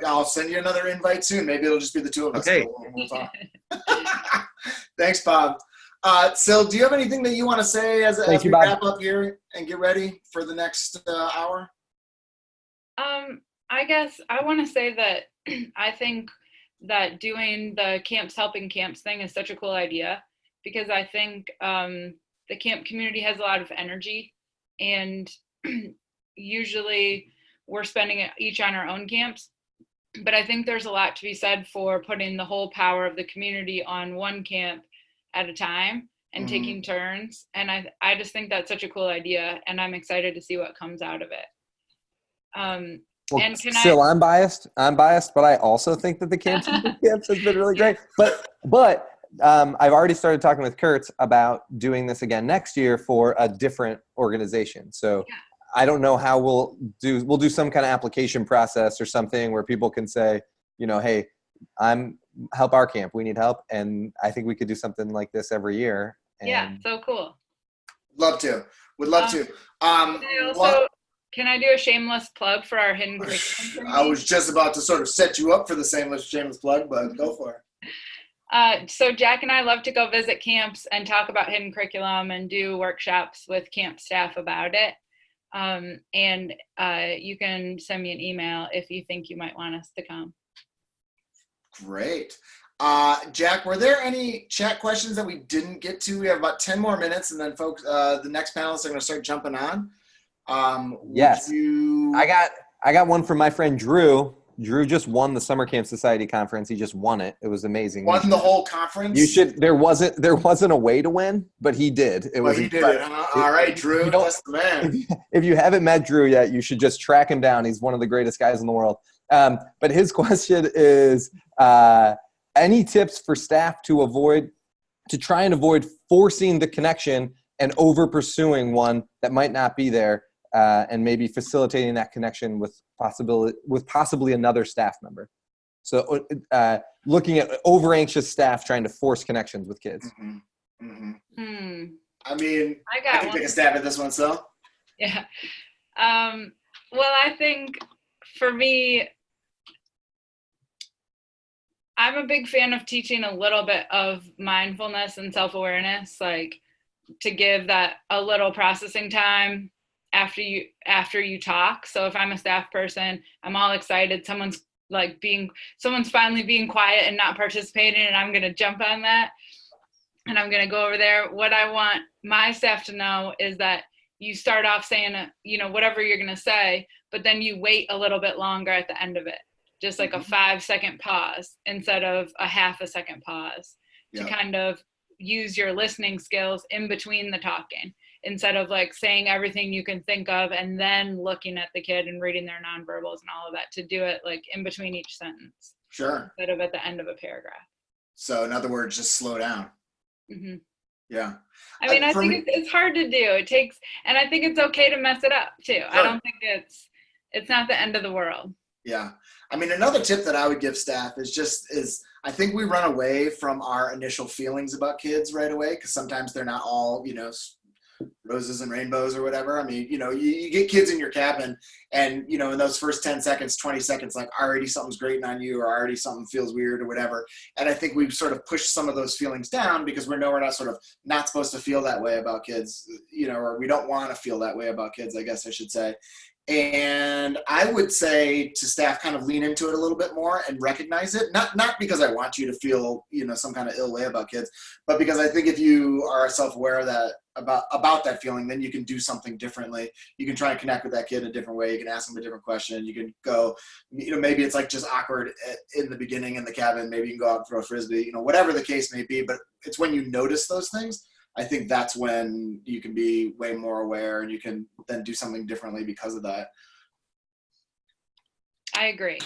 [SPEAKER 1] I'll send you another invite soon. Maybe it'll just be the two of us.
[SPEAKER 3] Okay.
[SPEAKER 1] We'll talk. Thanks, Bob. Sil, do you have anything that you want to say as we wrap up here and get ready for the next hour?
[SPEAKER 2] I guess I want to say that I think that doing the camps helping camps thing is such a cool idea, because I think the camp community has a lot of energy, and usually we're spending it each on our own camps. But I think there's a lot to be said for putting the whole power of the community on one camp at a time and taking turns. And I just think that's such a cool idea, and I'm excited to see what comes out of it.
[SPEAKER 4] Well, I'm biased, but I also think that the camps has been really great. But I've already started talking with Kurtz about doing this again next year for a different organization. So I don't know how we'll do some kind of application process or something where people can say, hey, help our camp. We need help. And I think we could do something like this every year.
[SPEAKER 2] And so cool.
[SPEAKER 1] Love to. Would love to.
[SPEAKER 2] Can I do a shameless plug for our hidden curriculum?
[SPEAKER 1] I was just about to sort of set you up for the shameless plug, but go for it.
[SPEAKER 2] So Jack and I love to go visit camps and talk about hidden curriculum and do workshops with camp staff about it. And you can send me an email if you think you might want us to come.
[SPEAKER 1] Great. Jack, were there any chat questions that we didn't get to? We have about 10 more minutes, and then folks, the next panelists are going to start jumping on.
[SPEAKER 4] Yes. I got one from my friend Drew. Drew just won the Summer Camp Society conference. He just won it. It was amazing.
[SPEAKER 1] Won the whole conference?
[SPEAKER 4] There wasn't a way to win, but he did.
[SPEAKER 1] He did it, huh? All right, Drew, that's the man.
[SPEAKER 4] If you haven't met Drew yet, you should just track him down. He's one of the greatest guys in the world. But his question is, any tips for staff to try and avoid forcing the connection and over pursuing one that might not be there, and maybe facilitating that connection with possibly another staff member. So looking at over anxious staff trying to force connections with kids.
[SPEAKER 1] I mean, I can take a stab at this one, so.
[SPEAKER 2] Yeah. Well, I think for me, I'm a big fan of teaching a little bit of mindfulness and self-awareness, like to give that a little processing time after you talk. So if I'm a staff person, I'm all excited. Someone's finally being quiet and not participating, and I'm going to jump on that. And I'm going to go over there. What I want my staff to know is that you start off saying, whatever you're going to say, but then you wait a little bit longer at the end of it. Just like a 5-second pause instead of a half a second pause to kind of use your listening skills in between the talking, instead of like saying everything you can think of and then looking at the kid and reading their nonverbals and all of that, to do it like in between each sentence.
[SPEAKER 1] Sure.
[SPEAKER 2] Instead of at the end of a paragraph.
[SPEAKER 1] So in other words, just slow down.
[SPEAKER 2] Mm-hmm.
[SPEAKER 1] Yeah.
[SPEAKER 2] I mean, I think it's hard to do. It takes, and I think it's okay to mess it up too. Sure. I don't think it's not the end of the world.
[SPEAKER 1] Yeah. I mean, another tip that I would give staff is I think we run away from our initial feelings about kids right away, because sometimes they're not all, roses and rainbows or whatever. I mean, you get kids in your cabin and, in those first 10 seconds, 20 seconds, like already something's grating on you or already something feels weird or whatever. And I think we've sort of pushed some of those feelings down because we're not supposed to feel that way about kids, or we don't want to feel that way about kids, I guess I should say. And I would say to staff, kind of lean into it a little bit more and recognize it. Not because I want you to feel, some kind of ill way about kids, but because I think if you are self-aware of that, about that feeling, then you can do something differently. You can try and connect with that kid in a different way. You can ask them a different question. You can go, maybe it's like just awkward in the beginning in the cabin. Maybe you can go out and throw a Frisbee, whatever the case may be. But it's when you notice those things, I think that's when you can be way more aware and you can then do something differently because of that.
[SPEAKER 2] I agree.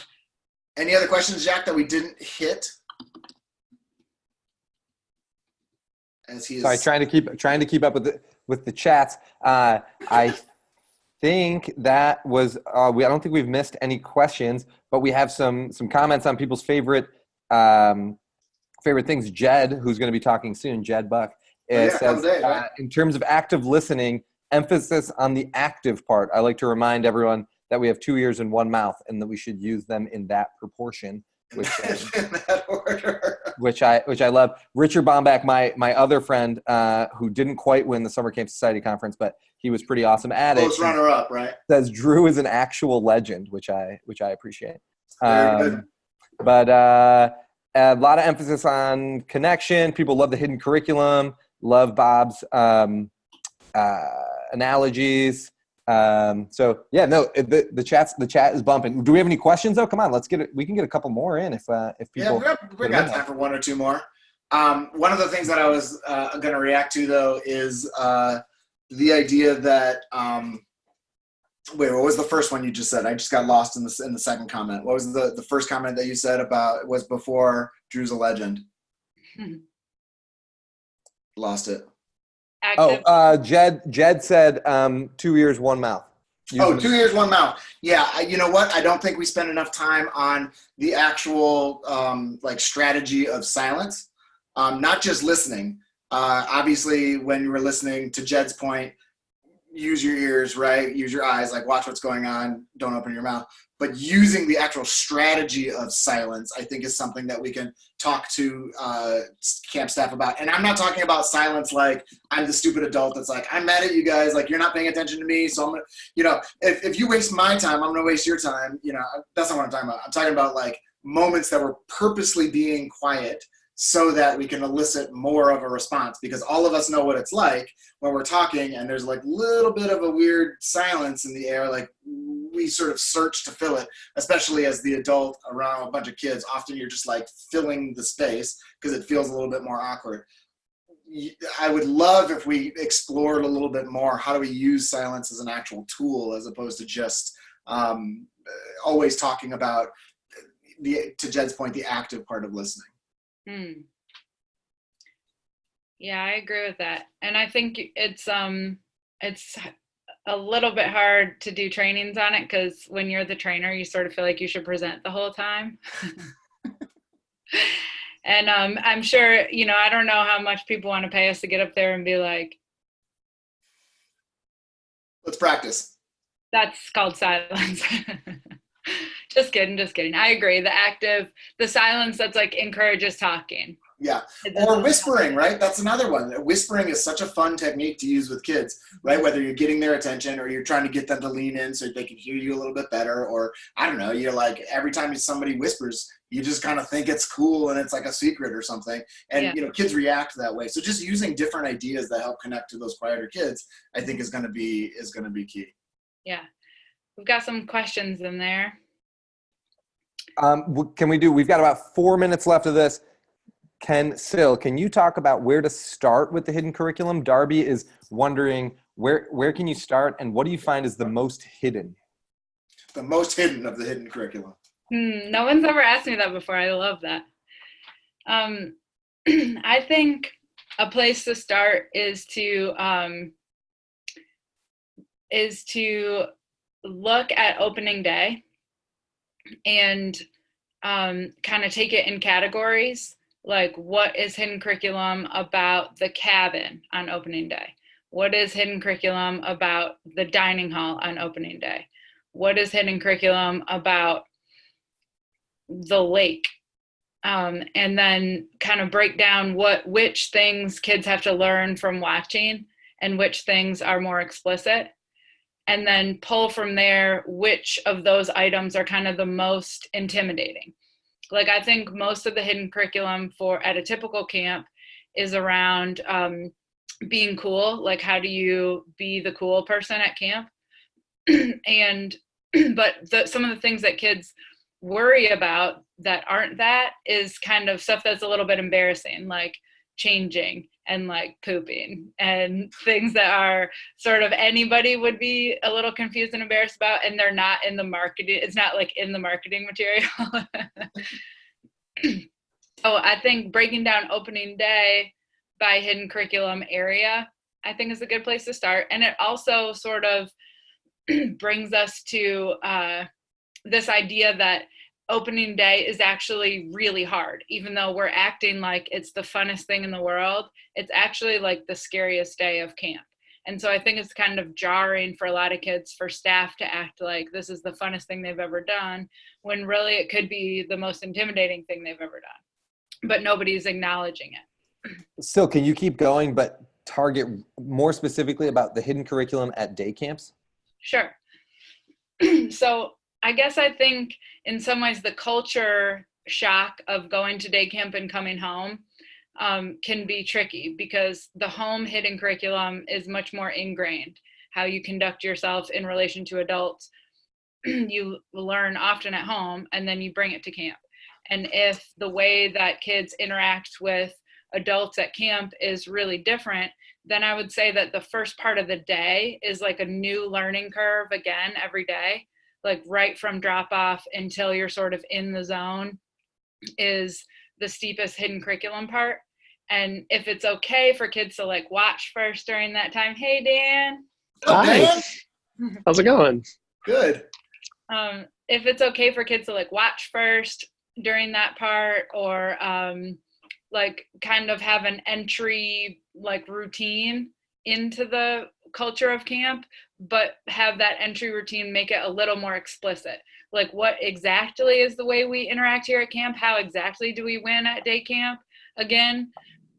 [SPEAKER 1] Any other questions, Jack, that we didn't hit? As he is
[SPEAKER 4] Sorry, trying to keep up with the chats. I think that was I don't think we've missed any questions, but we have some comments on people's favorite things. Jed, who's going to be talking soon, Jed Buck. Says, right? In terms of active listening, emphasis on the active part. I like to remind everyone that we have 2 ears and 1 mouth and that we should use them in that proportion, which,
[SPEAKER 1] in that order.
[SPEAKER 4] which I love. Richard Bomback, my other friend, who didn't quite win the Summer Camp Society Conference, but he was pretty awesome at it.
[SPEAKER 1] Close runner-up, right?
[SPEAKER 4] Says Drew is an actual legend, which I appreciate.
[SPEAKER 1] Very good.
[SPEAKER 4] But a lot of emphasis on connection. People love the hidden curriculum. Love Bob's analogies. So yeah, no, the chat is bumping. Do we have any questions though? Come on, let's get it. We can get a couple more in if people.
[SPEAKER 1] Yeah, we got time for 1 or 2 more. One of the things that I was going to react to though is the idea that wait, what was the first one you just said? I just got lost in the second comment. What was the first comment that you said about was before Drew's a legend? Lost it.
[SPEAKER 2] Active.
[SPEAKER 4] Jed said 2 ears, 1 mouth.
[SPEAKER 1] 2 ears, 1 mouth. Yeah, you know what? I don't think we spend enough time on the actual strategy of silence, not just listening. Obviously, when you were listening, to Jed's point, use your ears, right? Use your eyes, like watch what's going on. Don't open your mouth. But using the actual strategy of silence, I think, is something that we can talk to camp staff about. And I'm not talking about silence like I'm the stupid adult that's like, I'm mad at you guys, like you're not paying attention to me, so I'm gonna, if you waste my time, I'm gonna waste your time. That's not what I'm talking about. I'm talking about like moments that we're purposely being quiet so that we can elicit more of a response, because all of us know what it's like when we're talking and there's like a little bit of a weird silence in the air, like we sort of search to fill it, especially as the adult around a bunch of kids. Often you're just like filling the space because it feels a little bit more awkward. I would love if we explored a little bit more, how do we use silence as an actual tool as opposed to just always talking about, to Jed's point, the active part of listening.
[SPEAKER 2] Yeah, I agree with that. And I think it's a little bit hard to do trainings on it because when you're the trainer, you sort of feel like you should present the whole time. And I'm sure, I don't know how much people want to pay us to get up there and be like,
[SPEAKER 1] Let's practice.
[SPEAKER 2] That's called silence. Just kidding. I agree. The silence that's like encourages talking.
[SPEAKER 1] Yeah. Or whispering, right? That's another one. Whispering is such a fun technique to use with kids, right? Whether you're getting their attention or you're trying to get them to lean in so they can hear you a little bit better, or I don't know, you're like, every time somebody whispers, you just kind of think it's cool and it's like a secret or something. And, kids react that way. So just using different ideas that help connect to those quieter kids, I think is going to be key.
[SPEAKER 2] Yeah. We've got some questions in there.
[SPEAKER 4] We've got about 4 minutes left of this. Syl, can you talk about where to start with the hidden curriculum? Darby is wondering where can you start and what do you find is the most hidden?
[SPEAKER 1] The most hidden of the hidden curriculum.
[SPEAKER 2] No one's ever asked me that before. I love that. I think a place to start is to look at opening day and kind of take it in categories. Like, what is hidden curriculum about the cabin on opening day? What is hidden curriculum about the dining hall on opening day? What is hidden curriculum about the lake? And then kind of break down which things kids have to learn from watching and which things are more explicit. And then pull from there which of those items are kind of the most intimidating. Like, I think most of the hidden curriculum at a typical camp is around being cool. Like, how do you be the cool person at camp? But some of the things that kids worry about that aren't that is kind of stuff that's a little bit embarrassing, like changing and like pooping and things that are sort of anybody would be a little confused and embarrassed about, and they're not in the marketing. It's not like in the marketing material. So I think breaking down opening day by hidden curriculum area, I think is a good place to start. And it also sort of brings us to this idea that opening day is actually really hard. Even though we're acting like it's the funnest thing in the world, it's actually like the scariest day of camp. And so I think it's kind of jarring for a lot of kids, for staff to act like this is the funnest thing they've ever done, when really it could be the most intimidating thing they've ever done. But nobody's acknowledging it.
[SPEAKER 4] Syl, can you keep going, but target more specifically about the hidden curriculum at day camps?
[SPEAKER 2] Sure. So I guess I think in some ways the culture shock of going to day camp and coming home can be tricky, because the home hidden curriculum is much more ingrained. How you conduct yourself in relation to adults, you learn often at home, and then you bring it to camp. And if the way that kids interact with adults at camp is really different, then I would say that the first part of the day is like a new learning curve again every day. Like right from drop off until you're sort of in the zone is the steepest hidden curriculum part. And if it's okay for kids to like watch first during that time. Hey, Dan.
[SPEAKER 5] Hi. How's it going?
[SPEAKER 1] Good.
[SPEAKER 2] If it's okay for kids to like watch first during that part, or like kind of have an entry like routine into the culture of camp, but have that entry routine make it a little more explicit. Like, what exactly is the way we interact here at camp? How exactly do we win at day camp? Again,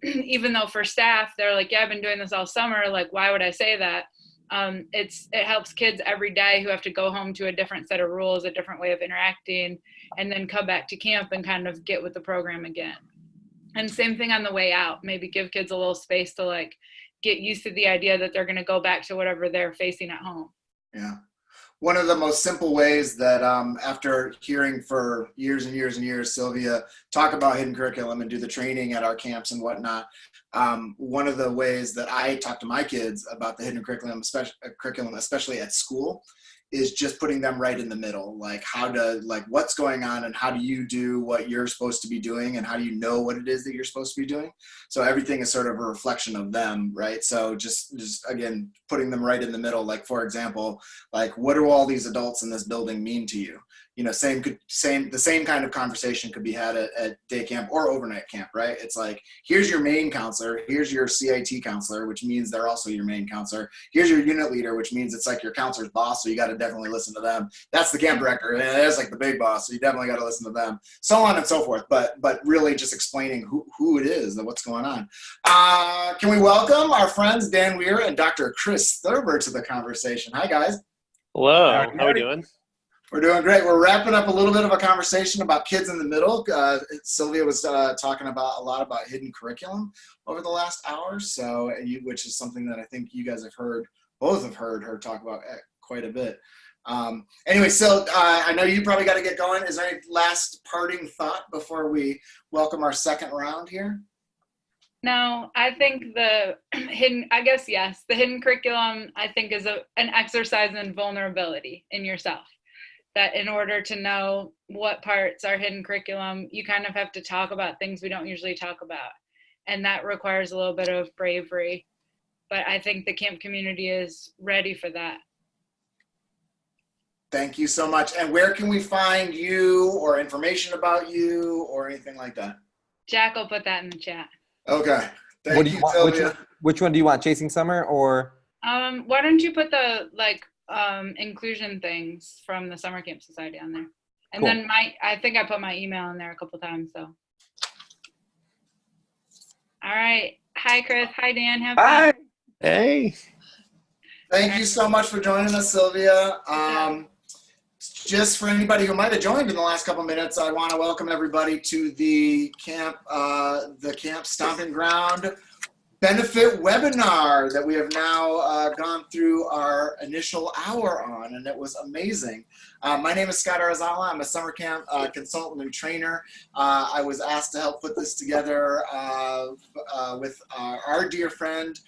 [SPEAKER 2] even though for staff, they're like, yeah, I've been doing this all summer. Like, why would I say that? It helps kids every day who have to go home to a different set of rules, a different way of interacting, and then come back to camp and kind of get with the program again. And same thing on the way out, maybe give kids a little space to like get used to the idea that they're going to go back to whatever they're facing at home.
[SPEAKER 1] Yeah. One of the most simple ways that after hearing for years and years and years, Sylvia talk about hidden curriculum and do the training at our camps and whatnot, one of the ways that I talk to my kids about the hidden curriculum, especially at school, is just putting them right in the middle, like what's going on and how do you do what you're supposed to be doing and how do you know what it is that you're supposed to be doing. So everything is sort of a reflection of them, right? So just again, putting them right in the middle. Like, for example, like, what do all these adults in this building mean to you? You know, the same kind of conversation could be had at day camp or overnight camp, right? It's like, here's your main counselor, here's your CIT counselor, which means they're also your main counselor. Here's your unit leader, which means it's like your counselor's boss, so you got to definitely listen to them. That's the camp director, and that's like the big boss, so you definitely got to listen to them. So on and so forth, but really just explaining who it is and what's going on. Can we welcome our friends Dan Weir and Dr. Chris Thurber to the conversation? Hi, guys.
[SPEAKER 5] Hello. How are we doing?
[SPEAKER 1] We're doing great. We're wrapping up a little bit of a conversation about kids in the middle. Sylvia was talking about a lot about hidden curriculum over the last hour, so which is something that I think you guys both have heard her talk about quite a bit. Anyway, so I know you probably got to get going. Is there any last parting thought before we welcome our second round here?
[SPEAKER 2] No, I think the hidden curriculum, I think, is an exercise in vulnerability in yourself. That in order to know what parts are hidden curriculum, you kind of have to talk about things we don't usually talk about. And that requires a little bit of bravery. But I think the camp community is ready for that.
[SPEAKER 1] Thank you so much. And where can we find you or information about you or anything like that?
[SPEAKER 2] Jack will put that in the chat.
[SPEAKER 1] Okay.
[SPEAKER 4] What do you want?
[SPEAKER 1] Sylvia.
[SPEAKER 4] Which one do you want? Chasing Summer or?
[SPEAKER 2] Why don't you put the inclusion things from the Summer Camp Society on there? And
[SPEAKER 4] Cool.
[SPEAKER 2] then I think I put my email in there a couple times, so. All right. Hi, Chris. Hi, Dan. Have fun.
[SPEAKER 5] Hi. Hey.
[SPEAKER 1] Thank you so much for joining us, Sylvia. Just for anybody who might have joined in the last couple minutes, I want to welcome everybody to the camp Stomping Ground benefit webinar that we have now gone through our initial hour on, and it was amazing. My name is Scott Arizala. I'm a summer camp consultant and trainer. I was asked to help put this together with our dear friend,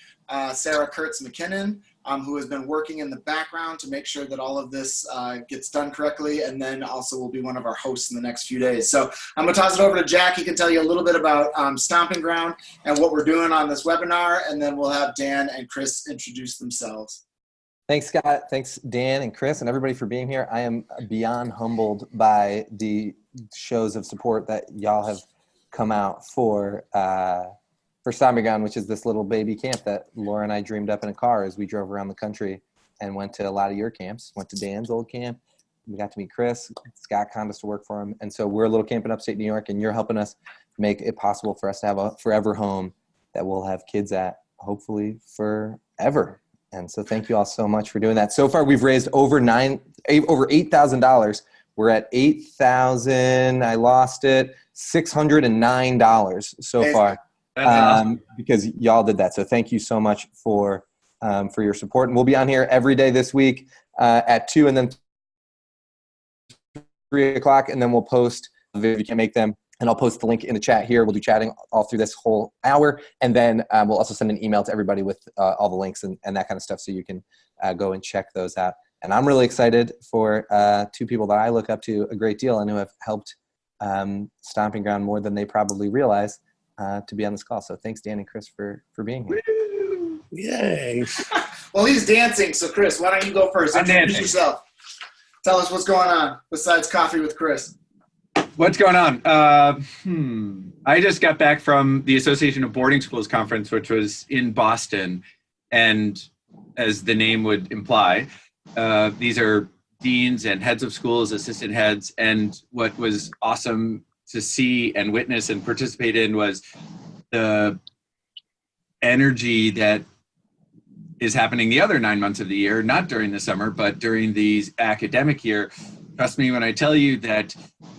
[SPEAKER 1] Sarah Kurtz-McKinnon, who has been working in the background to make sure that all of this gets done correctly, and then also will be one of our hosts in the next few days. So I'm going to toss it over to Jack. He can tell you a little bit about Stomping Ground and what we're doing on this webinar, and then we'll have Dan and Chris introduce themselves.
[SPEAKER 4] Thanks, Scott. Thanks, Dan and Chris and everybody for being here. I am beyond humbled by the shows of support that y'all have come out for Stomping Ground, which is this little baby camp that Laura and I dreamed up in a car as we drove around the country and went to a lot of your camps. Went to Dan's old camp. We got to meet Chris. Scott conned us to work for him. And so we're a little camp in upstate New York, and you're helping us make it possible for us to have a forever home that we'll have kids at, hopefully forever. And so thank you all so much for doing that. So far, we've raised over $8,000. We're at $609 so far. Because y'all did that. So thank you so much for your support. And we'll be on here every day this week at 2 and then 3 o'clock. And then we'll post if you can make them. And I'll post the link in the chat here. We'll do chatting all through this whole hour. And then we'll also send an email to everybody with all the links and that kind of stuff so you can go and check those out. And I'm really excited for two people that I look up to a great deal and who have helped Stomping Ground more than they probably realize to be on this call. So thanks, Dan and Chris, for being here.
[SPEAKER 5] Woo! Yay.
[SPEAKER 1] Well, he's dancing, so Chris, why don't you go first? Introduce yourself. Tell us what's going on besides coffee with Chris.
[SPEAKER 6] What's going on? I just got back from the Association of Boarding Schools conference, which was in Boston. And as the name would imply, these are deans and heads of schools, assistant heads. And what was awesome to see and witness and participate in was the energy that is happening the other 9 months of the year, not during the summer, but during the academic year. Trust me when I tell you that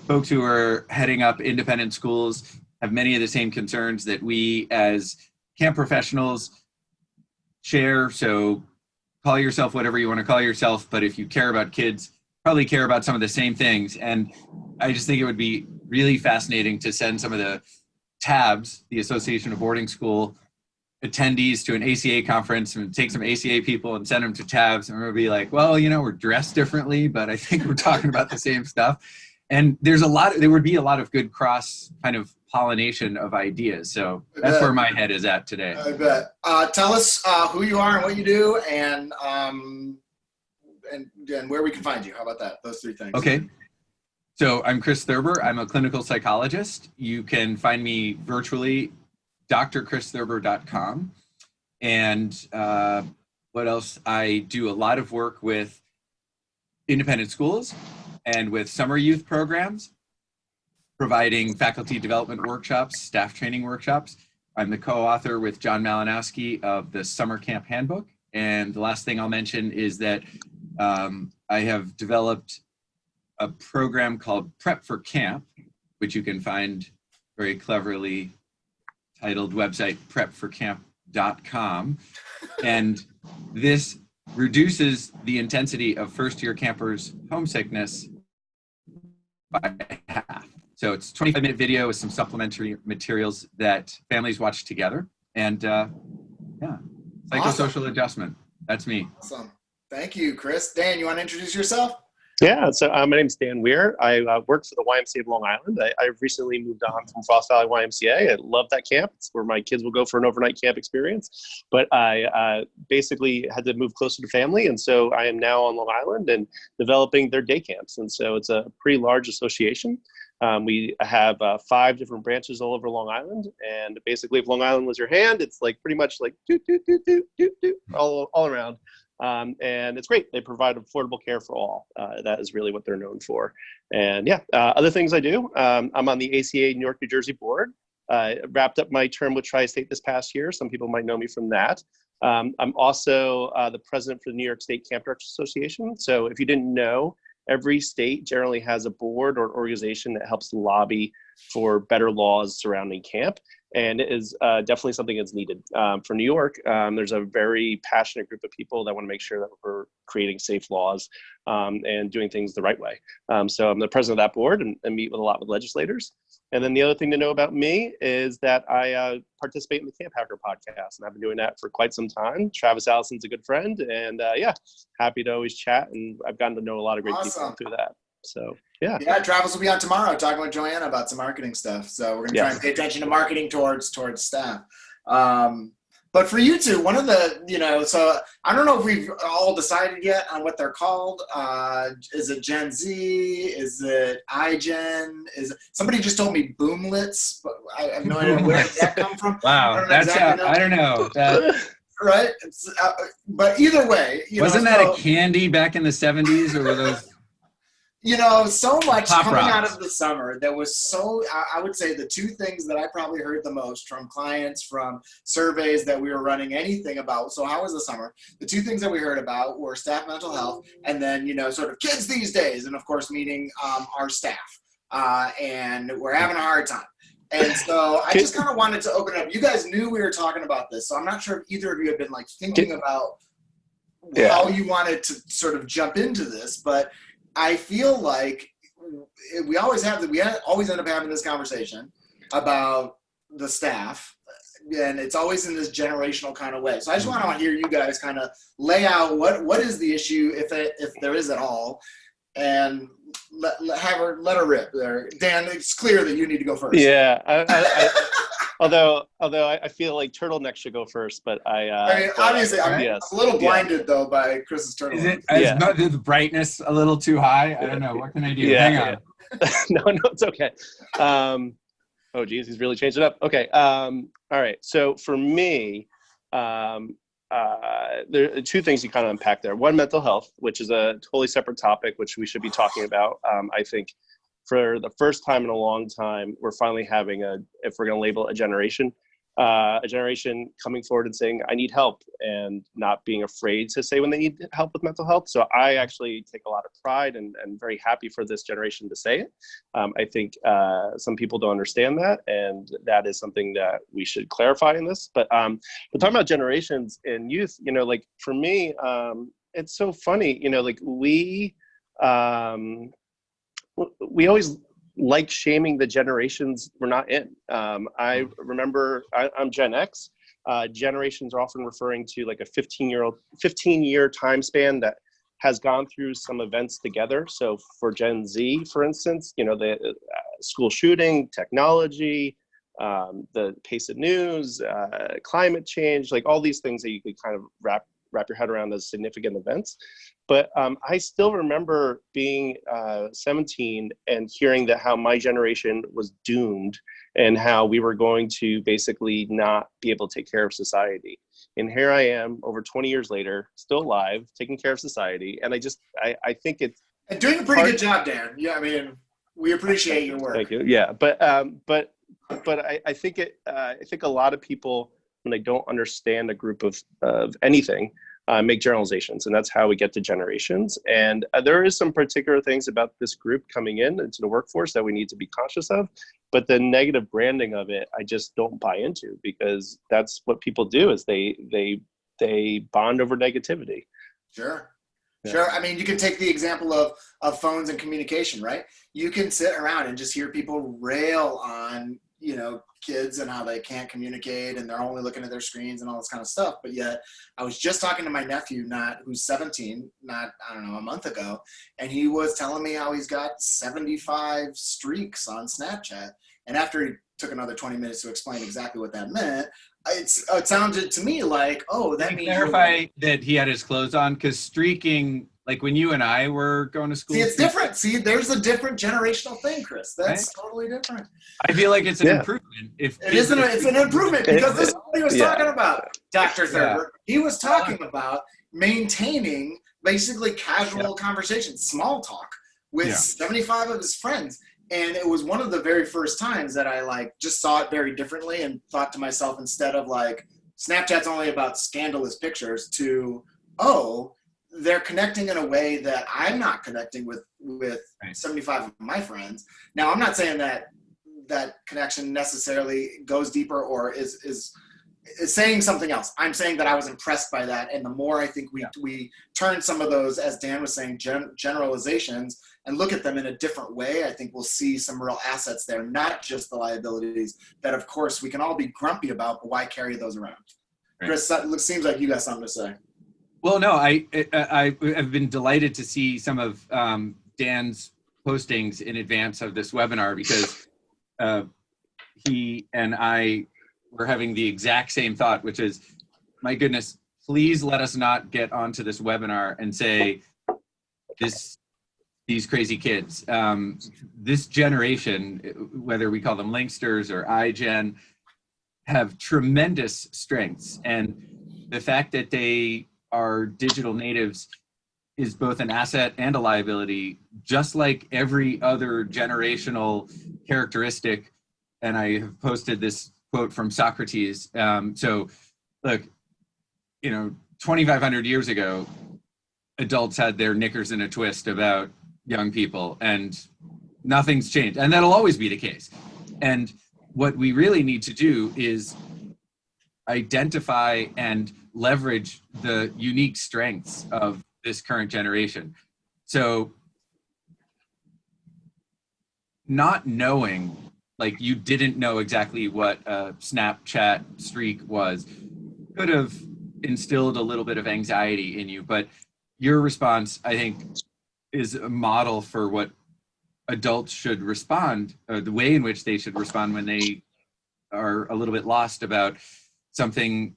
[SPEAKER 6] folks who are heading up independent schools have many of the same concerns that we as camp professionals share. So call yourself whatever you want to call yourself, but if you care about kids, probably care about some of the same things. And I just think it would be really fascinating to send some of the tabs, the Association of Boarding School attendees to an ACA conference and take some ACA people and send them to tabs, and we'll be like, well, we're dressed differently, but I think we're talking about the same stuff. And there would be a lot of good cross kind of pollination of ideas. So that's where my head is at today.
[SPEAKER 1] I bet. Tell us who you are and what you do, and where we can find you. How about that? Those three things.
[SPEAKER 6] Okay. So I'm Chris Thurber. I'm a clinical psychologist. You can find me virtually, drchristhurber.com. And what else? I do a lot of work with independent schools and with summer youth programs, providing faculty development workshops, staff training workshops. I'm the co-author with John Malinowski of the Summer Camp Handbook. And the last thing I'll mention is that I have developed a program called Prep for Camp, which you can find very cleverly titled website prepforcamp.com. And this reduces the intensity of first-year campers' homesickness by half. So it's a 25-minute video with some supplementary materials that families watch together. And psychosocial adjustment. That's me.
[SPEAKER 1] Awesome. Thank you, Chris. Dan, you want to introduce yourself?
[SPEAKER 5] Yeah, so my name's Dan Weir. I work for the YMCA of Long Island. I've recently moved on from Frost Valley YMCA. I love that camp. It's where my kids will go for an overnight camp experience. But I basically had to move closer to family, and so I am now on Long Island and developing their day camps. And so it's a pretty large association. We have 5 different branches all over Long Island, and basically if Long Island was your hand, it's like pretty much like doot, doot, doot, doot, doot, doot, all around. And it's great. They provide affordable care for all. That is really what they're known for. And other things I do, I'm on the ACA New York, New Jersey board. Wrapped up my term with Tri-State this past year. Some people might know me from that. I'm also the president for the New York State Camp Directors Association. So if you didn't know, every state generally has a board or organization that helps lobby for better laws surrounding camp. And it is definitely something that's needed. For New York, there's a very passionate group of people that want to make sure that we're creating safe laws and doing things the right way. So I'm the president of that board and meet with a lot with legislators. And then the other thing to know about me is that I participate in the Camp Hacker podcast, and I've been doing that for quite some time. Travis Allison's a good friend, and happy to always chat. And I've gotten to know a lot of great people through that. So yeah,
[SPEAKER 1] Travis will be on tomorrow talking with Joanna about some marketing stuff. So we're gonna try and pay attention to marketing towards staff. But for you two, one of the, so I don't know if we've all decided yet on what they're called. Is it Gen Z? Is it iGen? Somebody just told me Boomlets, but I have no idea where did that come from.
[SPEAKER 6] Wow, I don't know.
[SPEAKER 1] Right? But either way,
[SPEAKER 6] wasn't that a candy back in the 70s, or were those?
[SPEAKER 1] So much
[SPEAKER 6] Pop
[SPEAKER 1] coming
[SPEAKER 6] rocks
[SPEAKER 1] out of the summer. There was I would say the 2 things that I probably heard the most from clients, from surveys that we were running anything about. So how was the summer? The 2 things that we heard about were staff mental health, and then, sort of kids these days. And of course, meeting our staff. And we're having a hard time. And so I just kind of wanted to open it up. You guys knew we were talking about this. So I'm not sure if either of you had been thinking about how you wanted to sort of jump into this, but I feel like we always end up having this conversation about the staff, and it's always in this generational kind of way. So I just want to hear you guys kind of lay out what is the issue, if there is at all, and let her rip there. Dan, it's clear that you need to go first.
[SPEAKER 5] Yeah, although I feel like turtleneck should go first, but
[SPEAKER 1] obviously I'm a little blinded though by Chris's turtleneck.
[SPEAKER 6] Is the brightness a little too high? I don't know. What can I do? Hang on.
[SPEAKER 5] No, it's okay. Oh geez, he's really changed it up. Okay. All right. So for me, there are 2 things you kind of unpack there. One, mental health, which is a totally separate topic, which we should be talking about. I think for the first time in a long time, we're finally having if we're going to label a generation coming forward and saying, I need help, and not being afraid to say when they need help with mental health. So I actually take a lot of pride and very happy for this generation to say it. I think some people don't understand that, and that is something that we should clarify in this. But talking about generations and youth, for me, it's so funny, we always like shaming the generations we're not in. I remember I'm Gen X, generations are often referring to like a 15-year time span that has gone through some events together. So for Gen Z, for instance, the school shooting, technology, the pace of news, climate change, like all these things that you could kind of wrap your head around as significant events. But I still remember being 17 and hearing that how my generation was doomed and how we were going to basically not be able to take care of society. And here I am over 20 years later, still alive, taking care of society. And I think it's
[SPEAKER 1] and doing a pretty good job, Dan. Yeah, I mean, we appreciate your work.
[SPEAKER 5] Thank you. Yeah, but I think I think a lot of people, when they don't understand a group of anything, make generalizations, and that's how we get to generations. And there is some particular things about this group coming into the workforce that we need to be conscious of, but the negative branding of it, I just don't buy into, because that's what people do, is they bond over negativity.
[SPEAKER 1] Sure.
[SPEAKER 5] Yeah.
[SPEAKER 1] Sure. I mean, you can take the example of phones and communication, right? You can sit around and just hear people rail on, kids and how they can't communicate and they're only looking at their screens and all this kind of stuff. But yet I was just talking to my nephew, who's 17, a month ago, and he was telling me how he's got 75 streaks on Snapchat. And after he took another 20 minutes to explain exactly what that meant, it sounded to me like, that means
[SPEAKER 6] clarify that he had his clothes on, because streaking, like when you and I were going to school.
[SPEAKER 1] See, it's different. See, there's a different generational thing, Chris. That's right? Totally different.
[SPEAKER 6] I feel like it's an improvement.
[SPEAKER 1] It's an improvement, because this is what he was talking about, Dr. Thurber. He was talking about maintaining basically casual conversations, small talk with 75 of his friends. And it was one of the very first times that I just saw it very differently and thought to myself, instead of Snapchat's only about scandalous pictures, to, they're connecting in a way that I'm not connecting with 75 of my friends. Now, I'm not saying that connection necessarily goes deeper or is saying something else. I'm saying that I was impressed by that. And the more I think we turn some of those, as Dan was saying, generalizations, and look at them in a different way, I think we'll see some real assets there, not just the liabilities that, of course, we can all be grumpy about, but why carry those around? Right. Chris, it seems like you got something to say.
[SPEAKER 6] Well, no, I have been delighted to see some of Dan's postings in advance of this webinar, because he and I were having the exact same thought, which is, my goodness, please let us not get onto this webinar and say these crazy kids. This generation, whether we call them Linksters or iGen, have tremendous strengths, and the fact that they are digital natives is both an asset and a liability, just like every other generational characteristic. And I have posted this quote from Socrates. So look, 2,500 years ago, adults had their knickers in a twist about young people, and nothing's changed. And that'll always be the case. And what we really need to do is identify and leverage the unique strengths of this current generation. So not knowing, you didn't know exactly what a Snapchat streak was, could have instilled a little bit of anxiety in you. But your response, I think, is a model for what adults should respond, or the way in which they should respond when they are a little bit lost about something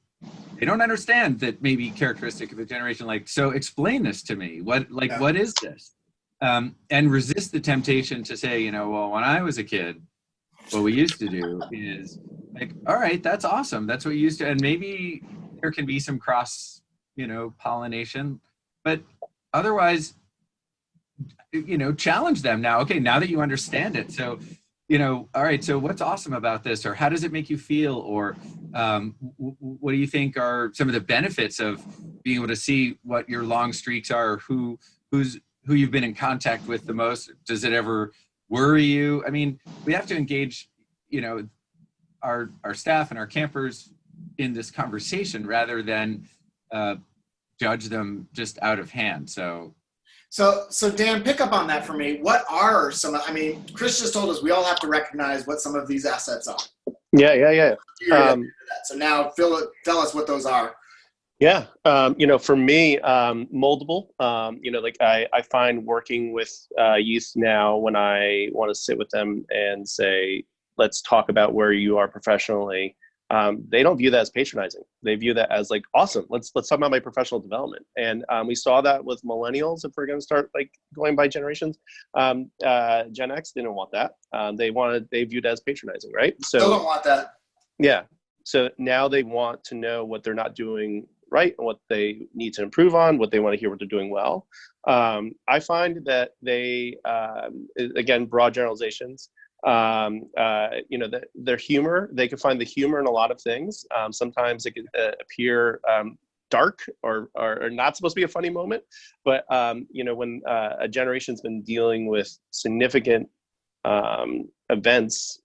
[SPEAKER 6] they don't understand that may be characteristic of a generation. So explain this to me. What is this? And resist the temptation to say, well, when I was a kid, what we used to do is all right, that's awesome. That's what you used to, and maybe there can be some cross, pollination, but otherwise, challenge them now. Okay, now that you understand it. So, all right, so what's awesome about this, or how does it make you feel? Or what do you think are some of the benefits of being able to see what your long streaks are, who you've been in contact with the most? Does it ever worry you? I mean, we have to engage, our staff and our campers in this conversation rather than judge them just out of hand. So Dan, pick up on that for me. What are Chris just told us we all have to recognize what some of these assets are.
[SPEAKER 5] Yeah.
[SPEAKER 1] So now tell us what those are.
[SPEAKER 5] Yeah. For me, moldable, like I find working with youth now, when I want to sit with them and say, let's talk about where you are professionally, they don't view that as patronizing. They view that as like, awesome, let's talk about my professional development. And we saw that with millennials, if we're going to start like going by generations. Gen X didn't want that. They viewed it as patronizing, right? So
[SPEAKER 1] Still don't want that.
[SPEAKER 5] Yeah. So now they want to know what they're not doing right, and what they need to improve on, what they want to hear what they're doing well. I find that they, again, broad generalizations, their humor, they can find the humor in a lot of things. Sometimes it can appear dark or not supposed to be a funny moment, but when a generation's been dealing with significant events,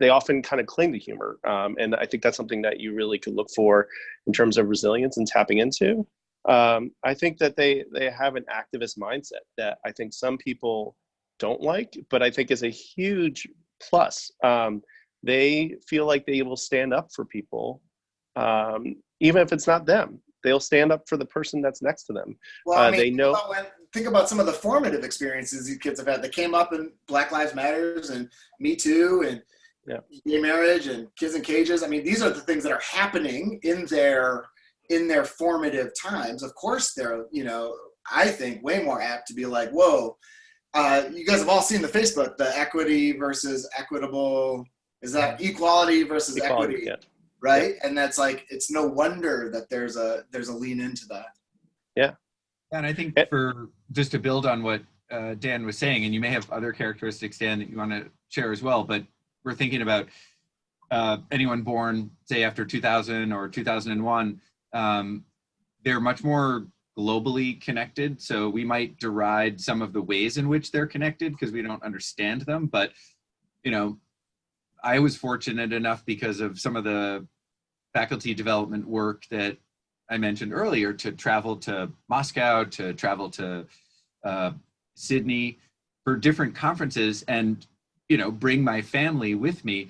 [SPEAKER 5] they often kind of cling to humor. And I think that's something that you really could look for in terms of resilience and tapping into. I think that they have an activist mindset that I think some people don't like, but I think is a huge plus. They feel like they will stand up for people, even if it's not them. They'll stand up for the person that's next to them.
[SPEAKER 1] Well,
[SPEAKER 5] they know.
[SPEAKER 1] Think about some of the formative experiences these kids have had. They came up in Black Lives Matters and Me Too and gay marriage and kids in cages. I mean, these are the things that are happening in their formative times. Of course, they're, I think way more apt to be like, whoa, you guys have all seen the Facebook, the equity versus equitable. Is that equality versus equity?
[SPEAKER 5] Yeah.
[SPEAKER 1] Right. And that's like, it's no wonder that there's a lean into that.
[SPEAKER 5] Yeah.
[SPEAKER 6] And I think for just to build on what Dan was saying, and you may have other characteristics, Dan, that you want to share as well, but we're thinking about anyone born, say, after 2000 or 2001, they're much more globally connected. So we might deride some of the ways in which they're connected because we don't understand them. But, I was fortunate enough because of some of the faculty development work that I mentioned earlier to travel to Moscow, to travel to Sydney for different conferences and, bring my family with me.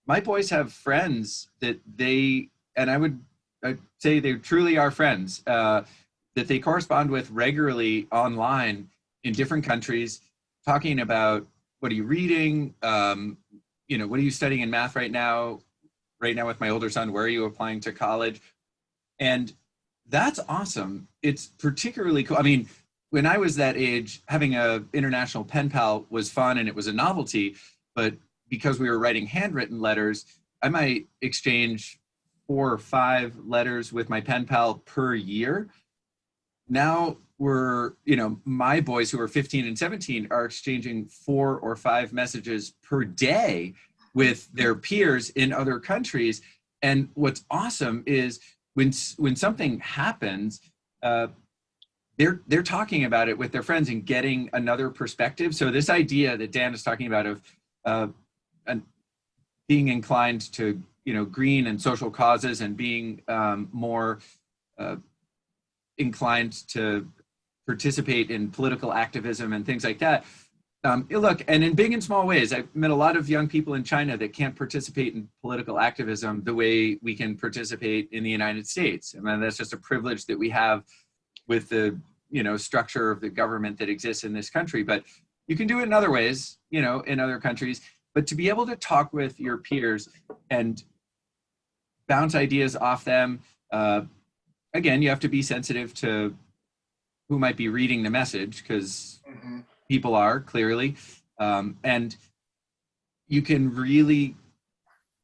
[SPEAKER 6] My boys have friends that I'd say they truly are friends, that they correspond with regularly online in different countries, talking about what are you reading? What are you studying in math right now? Right now with my older son, where are you applying to college? And that's awesome. It's particularly cool. I mean, when I was that age, having an international pen pal was fun and it was a novelty, but because we were writing handwritten letters, I might exchange 4 or 5 letters with my pen pal per year. Now we're, my boys who are 15 and 17 are exchanging 4 or 5 messages per day with their peers in other countries. And what's awesome is when something happens, they're talking about it with their friends and getting another perspective. So this idea that Dan is talking about of being inclined to, green and social causes and being more inclined to participate in political activism and things like that. Look, and in big and small ways, I've met a lot of young people in China that can't participate in political activism the way we can participate in the United States. I mean, that's just a privilege that we have with the, structure of the government that exists in this country. But you can do it in other ways, in other countries. But to be able to talk with your peers and bounce ideas off them, again, you have to be sensitive to who might be reading the message, because people are clearly, and you can really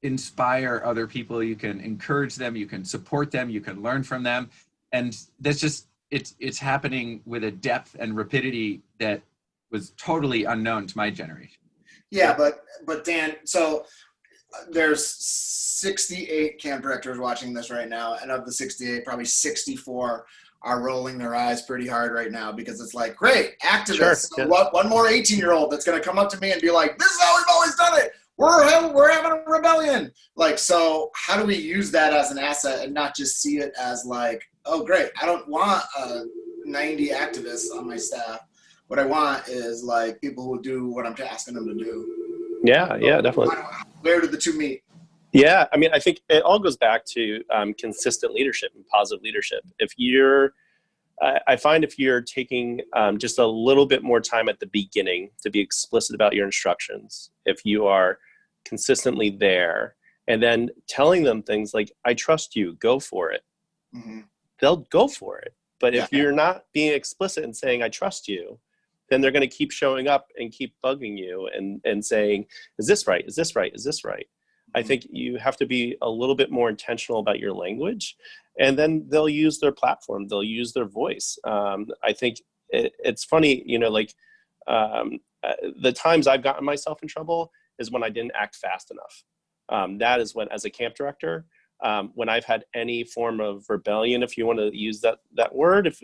[SPEAKER 6] inspire other people. You can encourage them, you can support them, you can learn from them. And that's just, it's happening with a depth and rapidity that was totally unknown to my generation.
[SPEAKER 1] Yeah, but Dan, so there's 68 camp directors watching this right now, and of the 68, probably 64 are rolling their eyes pretty hard right now, because it's like, great, activists.
[SPEAKER 5] Sure, yeah.
[SPEAKER 1] So one more 18-year-old that's going to come up to me and be like, this is how we've always done it. We're having a rebellion. Like, so how do we use that as an asset and not just see it as like, oh, great, I don't want 90 activists on my staff. What I want is like people who do what I'm asking them to do.
[SPEAKER 5] Yeah, definitely.
[SPEAKER 1] Where did the two meet?
[SPEAKER 5] Yeah, I mean, I think it all goes back to consistent leadership and positive leadership. I find if you're taking just a little bit more time at the beginning to be explicit about your instructions, if you are consistently there, and then telling them things like, I trust you, go for it, they'll go for it. But if you're not being explicit and saying, I trust you, then they're going to keep showing up and keep bugging you and saying, is this right? Is this right? Is this right? I think you have to be a little bit more intentional about your language, and then they'll use their platform. They'll use their voice. I think it's funny, the times I've gotten myself in trouble is when I didn't act fast enough. That is when, as a camp director, when I've had any form of rebellion, if you want to use that word,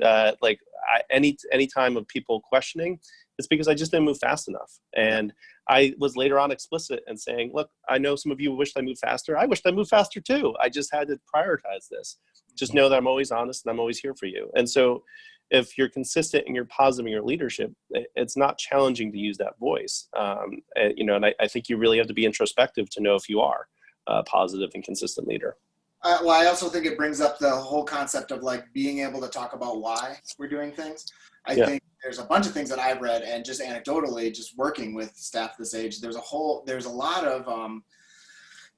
[SPEAKER 5] any time of people questioning, it's because I just didn't move fast enough. And I was later on explicit and saying, look, I know some of you wished I moved faster. I wished I moved faster too. I just had to prioritize this. Just know that I'm always honest and I'm always here for you. And so if you're consistent and you're positive in your leadership, it's not challenging to use that voice. And I think you really have to be introspective to know if you are a positive and consistent leader.
[SPEAKER 1] Well, I also think it brings up the whole concept of like being able to talk about why we're doing things. I think there's a bunch of things that I've read, and just anecdotally, just working with staff this age, there's a lot of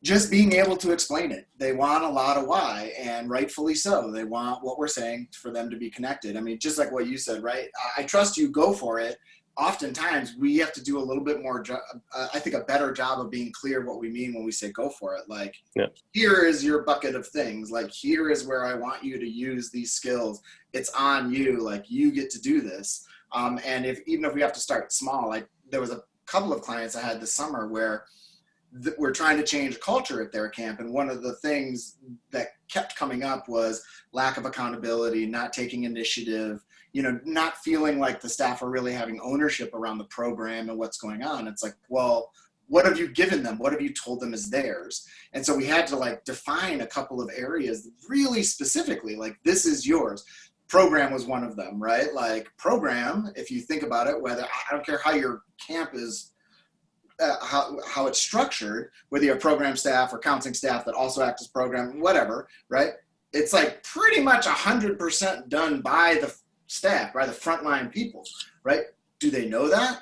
[SPEAKER 1] just being able to explain it. They want a lot of why, and rightfully so. They want what we're saying for them to be connected. I mean, just like what you said, right? I trust you, go for it. Oftentimes we have to do a little bit more, I think a better job of being clear what we mean when we say go for it. Like, here is your bucket of things. Like, here is where I want you to use these skills. It's on you. Like, you get to do this. And even if we have to start small, like there was a couple of clients I had this summer where we're trying to change culture at their camp. And one of the things that kept coming up was lack of accountability, not taking initiative, not feeling like the staff are really having ownership around the program and what's going on. It's like, well, what have you given them? What have you told them is theirs? And so we had to like define a couple of areas really specifically, like, this is yours. Program was one of them, right? Like, program, if you think about it, whether, I don't care how your camp is, how it's structured, whether you're program staff or counseling staff that also act as program, whatever, right? It's like pretty much 100% done by the staff, by the frontline people, right? Do they know that?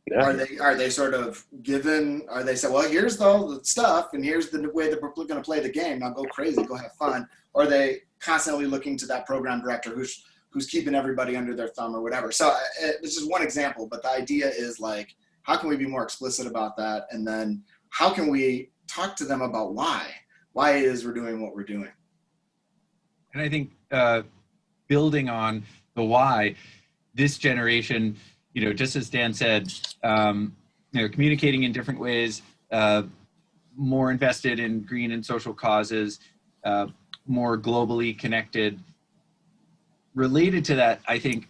[SPEAKER 1] Yeah. Are they sort of given, are they say, well, here's all the stuff and here's the way that we're going to play the game, now go crazy, go have fun? Or are they constantly looking to that program director who's keeping everybody under their thumb or whatever? So this is one example, but the idea is like, how can we be more explicit about that? And then how can we talk to them about why it is we're doing what we're doing?
[SPEAKER 6] And I think building on the why, this generation, just as Dan said, communicating in different ways, more invested in green and social causes, more globally connected. Related to that, I think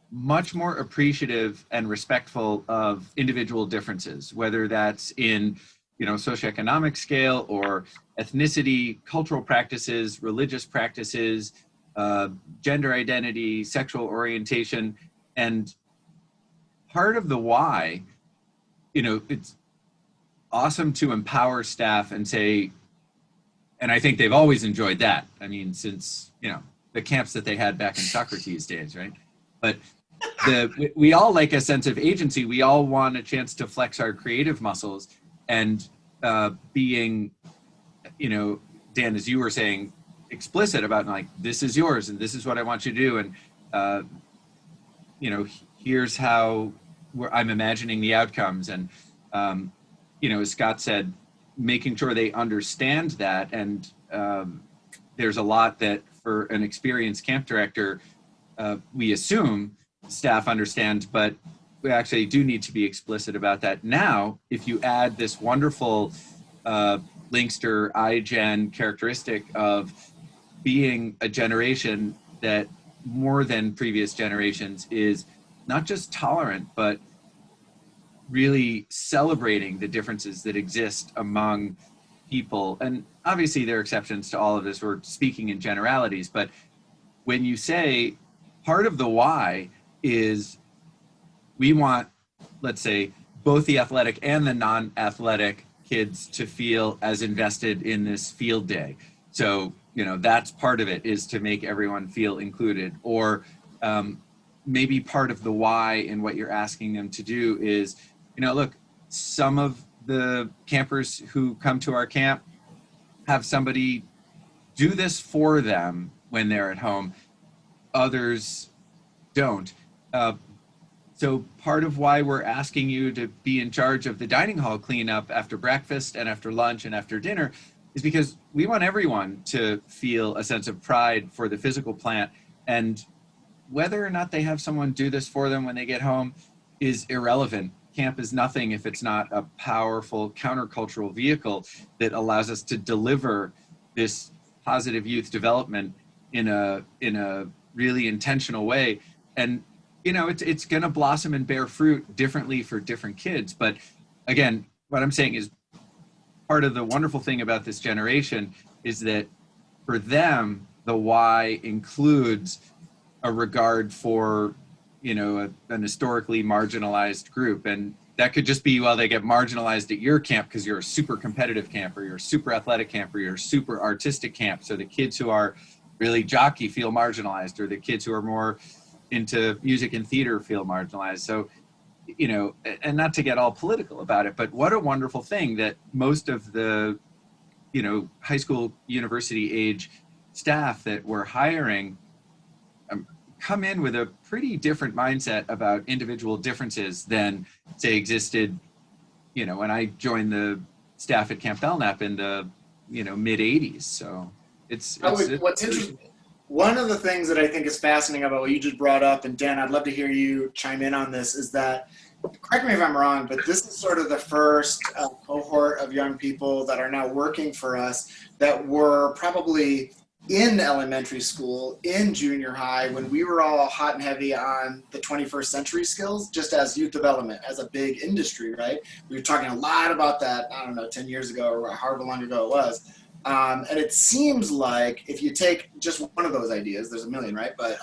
[SPEAKER 6] much more appreciative and respectful of individual differences, whether that's in, socioeconomic scale or ethnicity, cultural practices, religious practices, gender identity, sexual orientation. And part of the why, it's awesome to empower staff and say, and I think they've always enjoyed that. I mean, since, the camps that they had back in Socrates days, right? But we all like a sense of agency. We all want a chance to flex our creative muscles, and being, Dan, as you were saying, explicit about like, this is yours and this is what I want you to do. And, here's how I'm imagining the outcomes. And, as Scott said, making sure they understand that. And there's a lot that for an experienced camp director, we assume staff understand, but we actually do need to be explicit about that. Now, if you add this wonderful Linkster iGen characteristic of being a generation that more than previous generations is not just tolerant, but really celebrating the differences that exist among people. And obviously there are exceptions to all of this. We're speaking in generalities, but when you say part of the why is we want, let's say, both the athletic and the non-athletic kids to feel as invested in this field day. So, that's part of it, is to make everyone feel included. Or maybe part of the why in what you're asking them to do is, look, some of the campers who come to our camp have somebody do this for them when they're at home. Others don't. So part of why we're asking you to be in charge of the dining hall cleanup after breakfast and after lunch and after dinner is because we want everyone to feel a sense of pride for the physical plant. And whether or not they have someone do this for them when they get home is irrelevant. Camp is nothing if it's not a powerful countercultural vehicle that allows us to deliver this positive youth development in a really intentional way. And it's going to blossom and bear fruit differently for different kids. But again, what I'm saying is part of the wonderful thing about this generation is that for them, the why includes a regard for, an historically marginalized group. And that could just be, they get marginalized at your camp because you're a super competitive camp, or you're a super athletic camp, or you're a super artistic camp. So the kids who are really jockey feel marginalized, or the kids who are more into music and theater feel marginalized. So, and not to get all political about it, but what a wonderful thing that most of the, high school, university age staff that we're hiring come in with a pretty different mindset about individual differences than, say, existed, when I joined the staff at Camp Belknap in the, mid 80s. So
[SPEAKER 1] what's interesting, one of the things that I think is fascinating about what you just brought up, and Dan, I'd love to hear you chime in on this, is that, correct me if I'm wrong, but this is sort of the first cohort of young people that are now working for us that were probably in elementary school, in junior high, when we were all hot and heavy on the 21st century skills, just as youth development, as a big industry, right? We were talking a lot about that, 10 years ago or however long ago it was. And it seems like if you take just one of those ideas, there's a million, right? But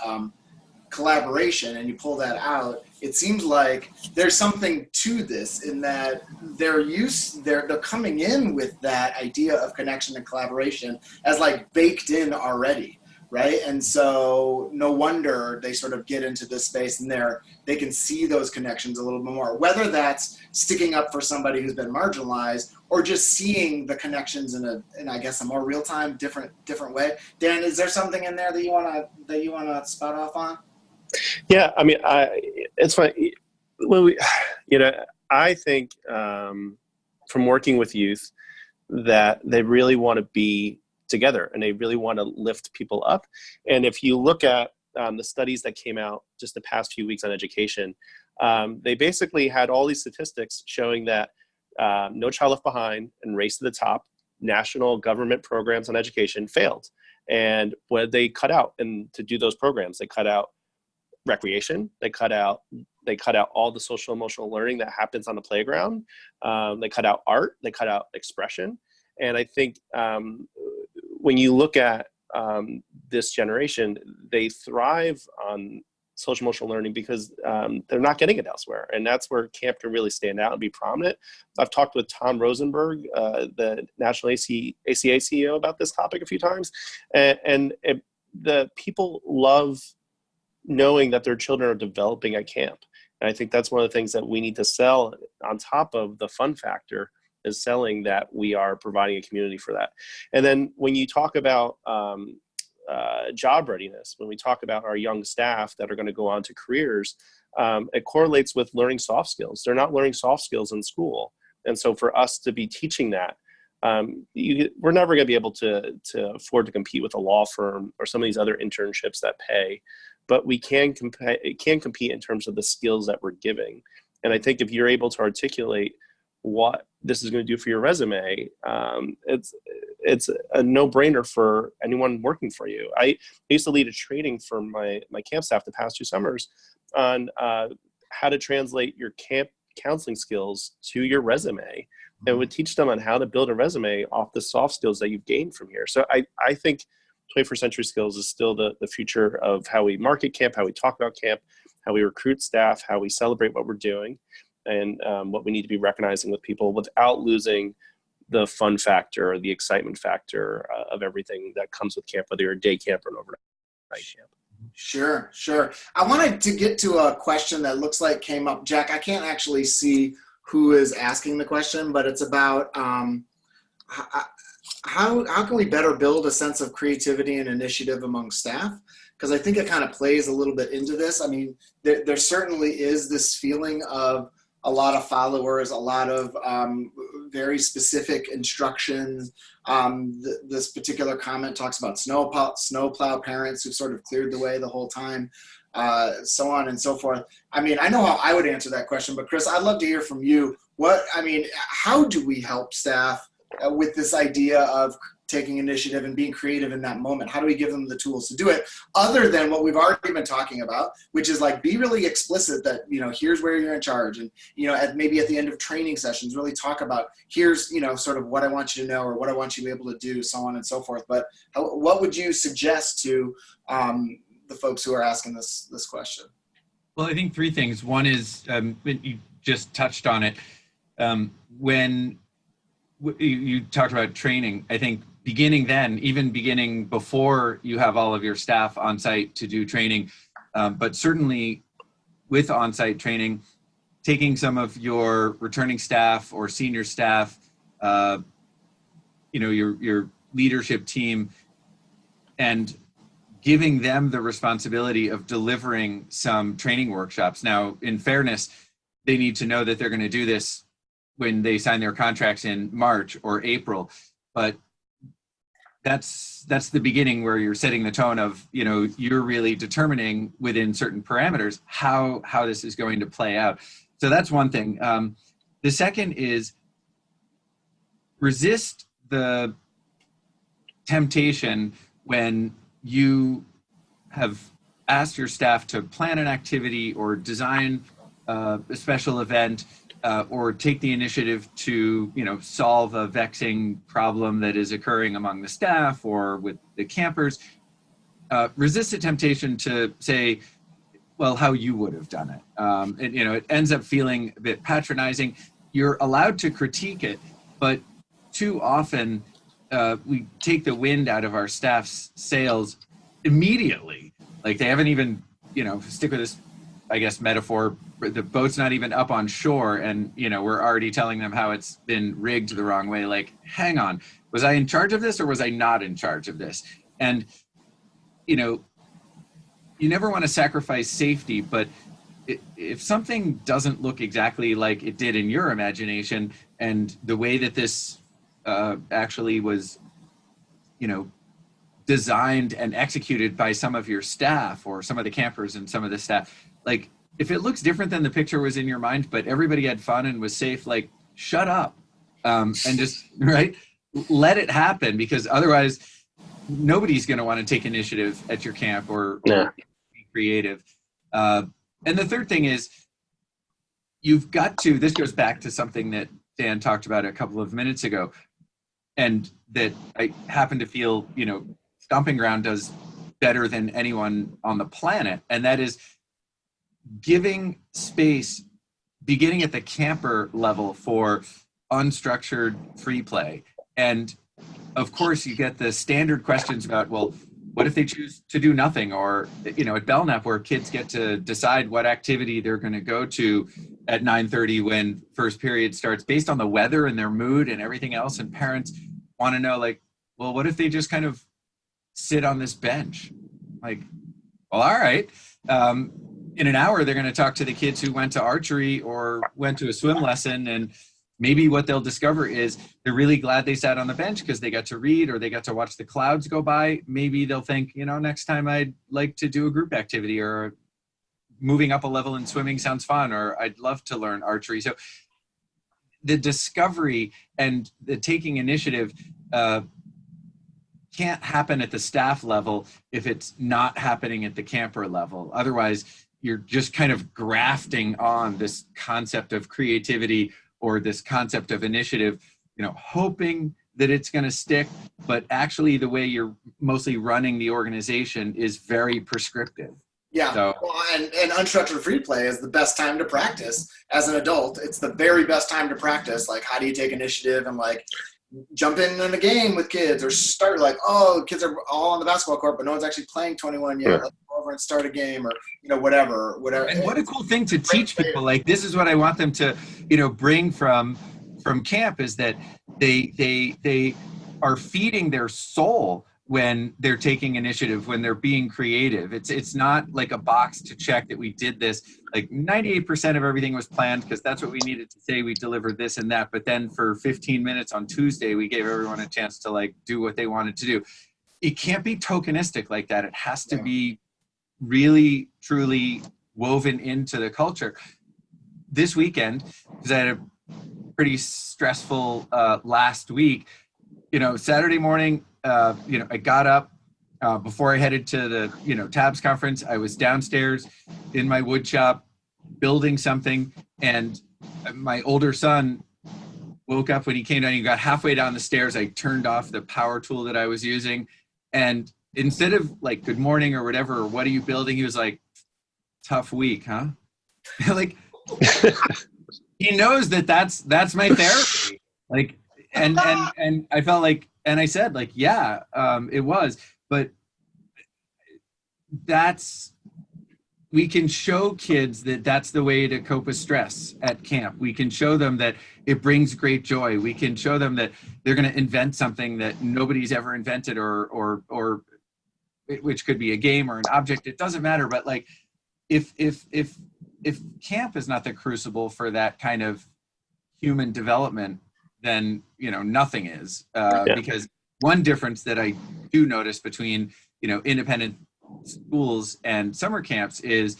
[SPEAKER 1] collaboration, and you pull that out, it seems like there's something to this in that they're coming in with that idea of connection and collaboration as like baked in already, right? And so no wonder they sort of get into this space and they can see those connections a little bit more, whether that's sticking up for somebody who's been marginalized or just seeing the connections in I guess a more real-time, different way. Dan, is there something in there that you wanna spout off on?
[SPEAKER 5] Yeah, I mean, it's funny. I think from working with youth that they really want to be together and they really want to lift people up. And if you look at the studies that came out just the past few weeks on education, they basically had all these statistics showing that No Child Left Behind and Race to the Top, national government programs on education, failed. And what they cut out, and to do those programs, they cut out recreation, they cut out all the social emotional learning that happens on the playground, they cut out art, they cut out expression. And I think when you look at this generation, they thrive on social emotional learning because they're not getting it elsewhere, and that's where camp can really stand out and be prominent. I've talked with Tom Rosenberg, the National ACA CEO, about this topic a few times, and the people love knowing that their children are developing at camp. And I think that's one of the things that we need to sell on top of the fun factor, is selling that we are providing a community for that. And then when you talk about job readiness, when we talk about our young staff that are going to go on to careers, it correlates with learning soft skills. They're not learning soft skills in school. And so for us to be teaching that, we're never going to be able to afford to compete with a law firm or some of these other internships that pay, but we can compete in terms of the skills that we're giving. And I think if you're able to articulate what this is going to do for your resume, it's a no-brainer for anyone working for you. I used to lead a training for my camp staff the past 2 summers on how to translate your camp counseling skills to your resume, and would teach them on how to build a resume off the soft skills that you've gained from here. So I think 21st century skills is still the future of how we market camp, how we talk about camp, how we recruit staff, how we celebrate what we're doing. and what we need to be recognizing with people without losing the fun factor or the excitement factor of everything that comes with camp, whether you're a day camp or an overnight camp.
[SPEAKER 1] Sure. I wanted to get to a question that looks like came up. Jack, I can't actually see who is asking the question, but it's about how can we better build a sense of creativity and initiative among staff? Because I think it kind of plays a little bit into this. I mean, there certainly is this feeling of a lot of followers, a lot of very specific instructions. This particular comment talks about snowplow parents who've sort of cleared the way the whole time, so on and so forth. I mean, I know how I would answer that question, but Chris, I'd love to hear from you. How do we help staff with this idea of taking initiative and being creative in that moment? How do we give them the tools to do it, other than what we've already been talking about, which is like, be really explicit that, here's where you're in charge. And, maybe at the end of training sessions, really talk about, here's, sort of what I want you to know or what I want you to be able to do, so on and so forth. But what would you suggest to the folks who are asking this question?
[SPEAKER 6] Well, I think three things. One is, you just touched on it. When you talked about training, I think even beginning before you have all of your staff on site to do training, but certainly with on-site training, taking some of your returning staff or senior staff, your leadership team, and giving them the responsibility of delivering some training workshops. Now, in fairness, they need to know that they're going to do this when they sign their contracts in March or April, but that's the beginning where you're setting the tone of, you're really determining within certain parameters how this is going to play out. So that's one thing. The second is resist the temptation when you have asked your staff to plan an activity or design a special event, or take the initiative to, solve a vexing problem that is occurring among the staff or with the campers. Resist the temptation to say, well, how you would have done it. It ends up feeling a bit patronizing. You're allowed to critique it, but too often we take the wind out of our staff's sails immediately. Like they haven't even, stick with this, I guess, metaphor, the boat's not even up on shore and, we're already telling them how it's been rigged the wrong way. Like, hang on, was I in charge of this or was I not in charge of this? And, you never want to sacrifice safety, but if something doesn't look exactly like it did in your imagination and the way that this actually was, designed and executed by some of your staff or some of the campers and some of the staff, like, if it looks different than the picture was in your mind, but everybody had fun and was safe, like, shut up and just, right, let it happen, because otherwise nobody's going to want to take initiative at your camp or be creative. And the third thing is you've got to, this goes back to something that Dan talked about a couple of minutes ago, and that I happen to feel, Stomping Ground does better than anyone on the planet, and that is giving space, beginning at the camper level, for unstructured free play. And of course you get the standard questions about, well, what if they choose to do nothing? Or, at Belknap, where kids get to decide what activity they're going to go to at 9:30 when first period starts, based on the weather and their mood and everything else. And parents want to know, like, well, what if they just kind of sit on this bench? Like, well, all right. In an hour, they're going to talk to the kids who went to archery or went to a swim lesson, and maybe what they'll discover is they're really glad they sat on the bench because they got to read or they got to watch the clouds go by. Maybe they'll think, next time I'd like to do a group activity, or moving up a level in swimming sounds fun, or I'd love to learn archery. So the discovery and the taking initiative can't happen at the staff level if it's not happening at the camper level. Otherwise, you're just kind of grafting on this concept of creativity or this concept of initiative, hoping that it's going to stick, but actually the way you're mostly running the organization is very prescriptive.
[SPEAKER 1] Yeah,
[SPEAKER 6] So,
[SPEAKER 1] well, and unstructured free play is the best time to practice as an adult. It's the very best time to practice. Like, how do you take initiative and like jump in a game with kids, or start like, oh, kids are all on the basketball court, but no one's actually playing 21 yet. Let's go over and start a game, or whatever.
[SPEAKER 6] and what a cool thing to teach people. Like, this is what I want them to, bring from camp, is that they are feeding their soul when they're taking initiative, when they're being creative. It's not like a box to check that we did this. Like 98% of everything was planned because that's what we needed to say. We delivered this and that. But then for 15 minutes on Tuesday, we gave everyone a chance to like do what they wanted to do. It can't be tokenistic like that. It has to be really, truly woven into the culture. This weekend, because I had a pretty stressful last week, Saturday morning, I got up before I headed to the, TABS conference. I was downstairs in my wood shop building something, and my older son woke up when he came down. He got halfway down the stairs. I turned off the power tool that I was using, and instead of like, good morning or whatever, or what are you building? He was like, tough week, huh? Like, he knows that's my therapy. Like, and I felt like, and I said like, yeah, it was, but we can show kids that that's the way to cope with stress at camp. We can show them that it brings great joy. We can show them that they're going to invent something that nobody's ever invented, or which could be a game or an object. It doesn't matter. But like, if camp is not the crucible for that kind of human development, then nothing is. Because one difference that I do notice between independent schools and summer camps is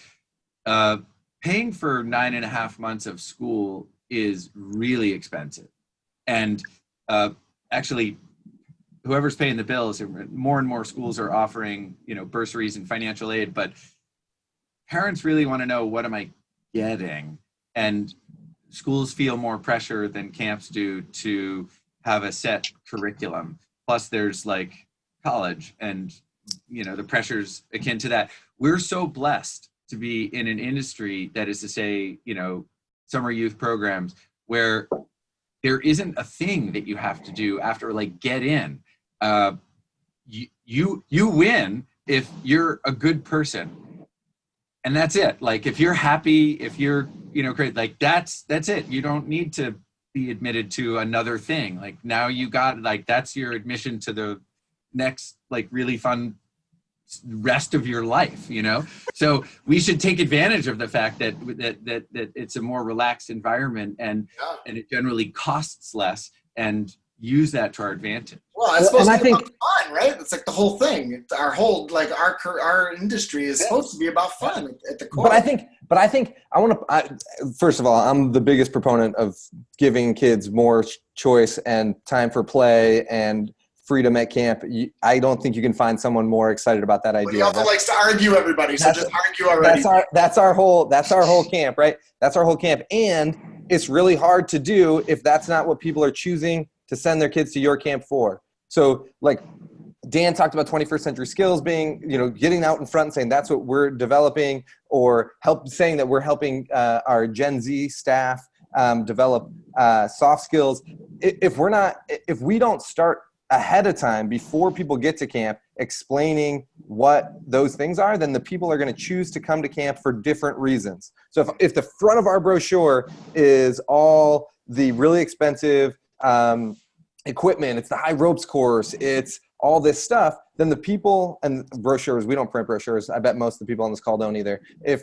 [SPEAKER 6] paying for 9.5 months of school is really expensive. And actually, whoever's paying the bills, more and more schools are offering bursaries and financial aid, but parents really want to know, what am I getting? And schools feel more pressure than camps do to have a set curriculum. Plus there's like college and, the pressures akin to that. We're so blessed to be in an industry that is to say, summer youth programs, where there isn't a thing that you have to do after like get in. You win if you're a good person. And that's it. Like, if you're happy, if you're, great, like that's it. You don't need to be admitted to another thing. Like, now you got, like, that's your admission to the next, like, really fun rest of your life, So we should take advantage of the fact that it's a more relaxed environment, and it generally costs less, and use that to our advantage.
[SPEAKER 1] Well, it's supposed to be about fun, right? It's like the whole thing. It's our whole, like, our industry is supposed to be about fun at the core.
[SPEAKER 4] But I think I want to. First of all, I'm the biggest proponent of giving kids more choice and time for play and freedom at camp. I don't think you can find someone more excited about that idea.
[SPEAKER 1] But he also likes to argue everybody, so just argue already.
[SPEAKER 4] That's our whole camp, right? That's our whole camp, and it's really hard to do if that's not what people are choosing to send their kids to your camp for. So, like, Dan talked about 21st century skills being, getting out in front and saying that's what we're developing, or saying that we're helping our Gen Z staff develop soft skills. If we don't start ahead of time before people get to camp explaining what those things are, then the people are going to choose to come to camp for different reasons. So if the front of our brochure is all the really expensive equipment, it's the high ropes course, it's all this stuff, then the people, and brochures, we don't print brochures. I bet most of the people on this call don't either. If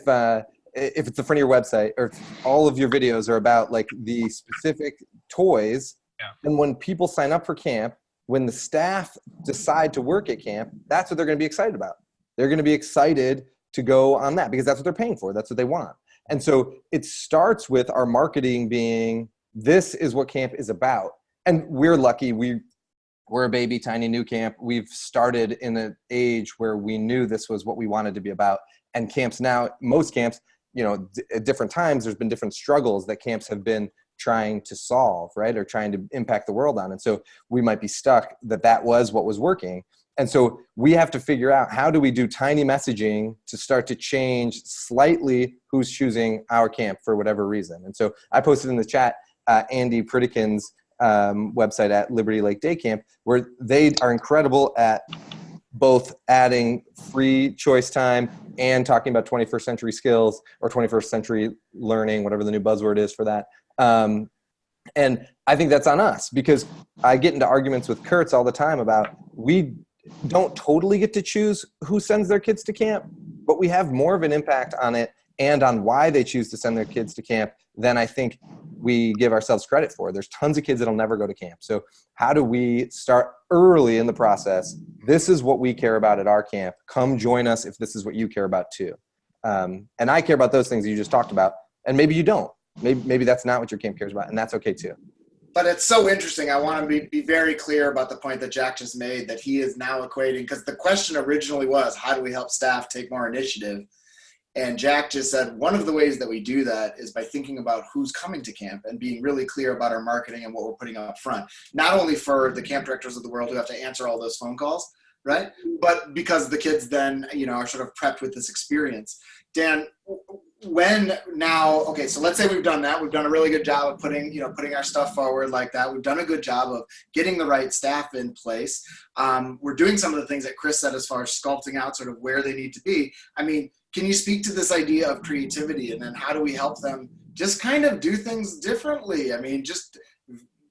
[SPEAKER 4] it's the front of your website, or if all of your videos are about like the specific toys, and when people sign up for camp, when the staff decide to work at camp, that's what they're going to be excited about. They're going to be excited to go on that because that's what they're paying for. That's what they want. And so it starts with our marketing being, this is what camp is about. And we're lucky. We're a baby, tiny new camp. We've started in an age where we knew this was what we wanted to be about. And camps now, most camps, at different times, there's been different struggles that camps have been trying to solve, right? Or trying to impact the world on. And so we might be stuck that was what was working. And so we have to figure out, how do we do tiny messaging to start to change slightly who's choosing our camp for whatever reason. And so I posted in the chat Andy Pritikin's website at Liberty Lake Day Camp, where they are incredible at both adding free choice time and talking about 21st century skills or 21st century learning, whatever the new buzzword is for that. And I think that's on us, because I get into arguments with Kurtz all the time about, we don't totally get to choose who sends their kids to camp, but we have more of an impact on it and on why they choose to send their kids to camp than I think we give ourselves credit for. There's tons of kids that'll never go to camp. So how do we start early in the process? This is what we care about at our camp. Come join us if this is what you care about too. And I care about those things that you just talked about, and maybe you don't. Maybe that's not what your camp cares about, and that's okay too.
[SPEAKER 1] But it's so interesting. I want to be very clear about the point that Jack just made, that he is now equating, because the question originally was, how do we help staff take more initiative? And Jack just said, one of the ways that we do that is by thinking about who's coming to camp and being really clear about our marketing and what we're putting up front. Not only for the camp directors of the world who have to answer all those phone calls, right? But because the kids then, are sort of prepped with this experience. Dan, okay, so let's say we've done that. We've done a really good job of putting our stuff forward like that. We've done a good job of getting the right staff in place. We're doing some of the things that Chris said as far as sculpting out sort of where they need to be. I mean, can you speak to this idea of creativity, and then how do we help them just kind of do things differently? I mean, just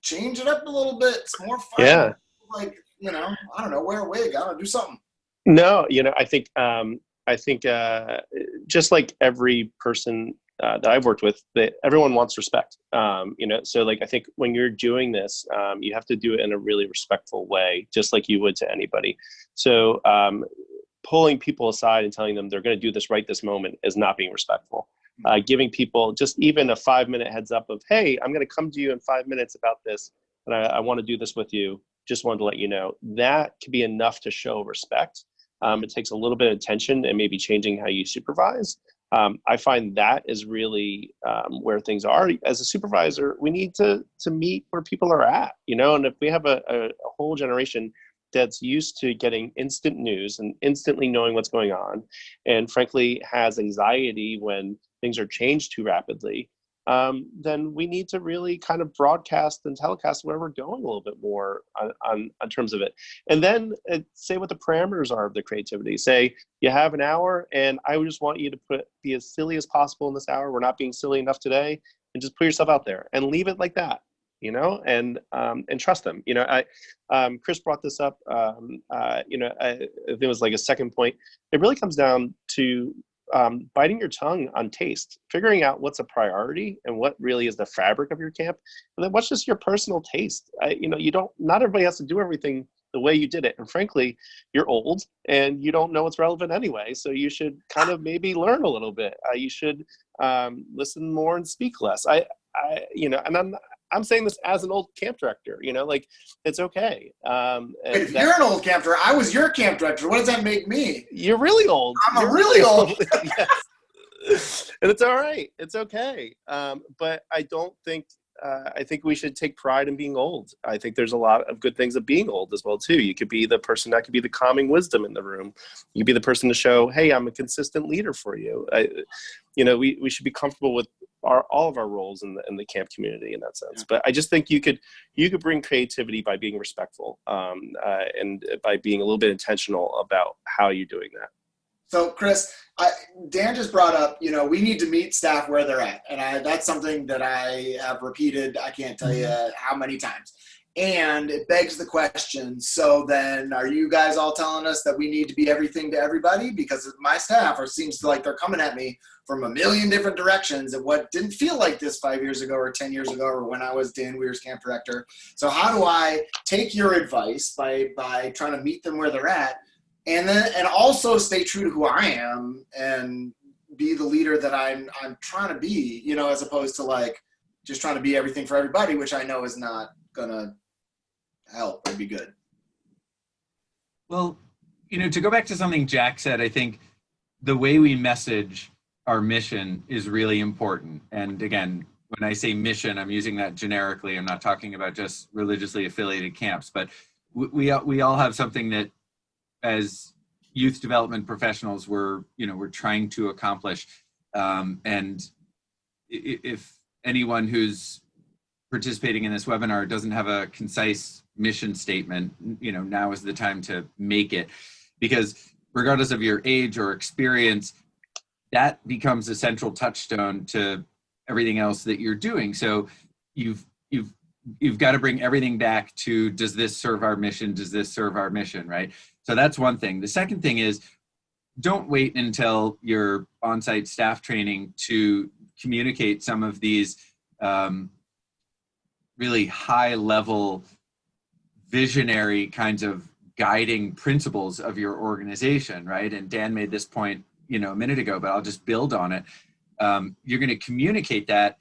[SPEAKER 1] change it up a little bit. It's more fun.
[SPEAKER 5] Yeah.
[SPEAKER 1] Like, I don't know, wear a wig. I don't know, do something.
[SPEAKER 5] No, I think just like every person that I've worked with, that everyone wants respect. So like, I think when you're doing this, you have to do it in a really respectful way, just like you would to anybody. So pulling people aside and telling them they're going to do this right this moment is not being respectful. Giving people just even a 5-minute heads up of, hey, I'm going to come to you in 5 minutes about this, and I want to do this with you. Just wanted to let you know. That can be enough to show respect. It takes a little bit of attention and maybe changing how you supervise. I find that is really where things are. As a supervisor, we need to meet where people are at, and if we have a whole generation that's used to getting instant news and instantly knowing what's going on, and frankly has anxiety when things are changed too rapidly, then we need to really kind of broadcast and telecast where we're going a little bit more on terms of it. And then say what the parameters are of the creativity. Say you have an hour, and I just want you to be as silly as possible in this hour. We're not being silly enough today, and just put yourself out there and leave it like that, and trust them. Chris brought this up. I think it was like a second point. It really comes down to biting your tongue on taste, figuring out what's a priority and what really is the fabric of your camp, and then what's just your personal taste. Not everybody has to do everything the way you did it, and frankly, you're old and you don't know what's relevant anyway. So you should kind of maybe learn a little bit. You should listen more and speak less. And I'm saying this as an old camp director, like it's okay.
[SPEAKER 1] If you're an old camp director, I was your camp director. What does that make me?
[SPEAKER 5] You're really old.
[SPEAKER 1] I'm really old.
[SPEAKER 5] Yes. And it's all right. It's okay. But I don't think, I think we should take pride in being old. I think there's a lot of good things of being old as well, too. You could be the person that could be the calming wisdom in the room. You could be the person to show, hey, I'm a consistent leader for you. We should be comfortable with all of our roles in the camp community in that sense. But I just think you could bring creativity by being respectful and by being a little bit intentional about how you're doing that.
[SPEAKER 1] So Chris, Dan just brought up, we need to meet staff where they're at. And that's something that I have repeated, I can't tell you how many times. And it begs the question, so then are you guys all telling us that we need to be everything to everybody? Because my staff seems like they're coming at me from a million different directions at what didn't feel like this 5 years ago or 10 years ago or when I was Dan Weir's camp director. So how do I take your advice by trying to meet them where they're at, and also stay true to who I am and be the leader that I'm trying to be, as opposed to like just trying to be everything for everybody, which I know is not gonna help or be good.
[SPEAKER 6] Well, to go back to something Jack said, I think the way we message our mission is really important. And again, when I say mission, I'm using that generically. I'm not talking about just religiously affiliated camps, but we all have something that as youth development professionals we're trying to accomplish. And if anyone who's participating in this webinar doesn't have a concise mission statement, now is the time to make it, because regardless of your age or experience, that becomes a central touchstone to everything else that you're doing. So you've got to bring everything back to, does this serve our mission? Does this serve our mission, right? So that's one thing. The second thing is, don't wait until your on-site staff training to communicate some of these really high-level visionary kinds of guiding principles of your organization, right? And Dan made this point, a minute ago, but I'll just build on it. You're going to communicate that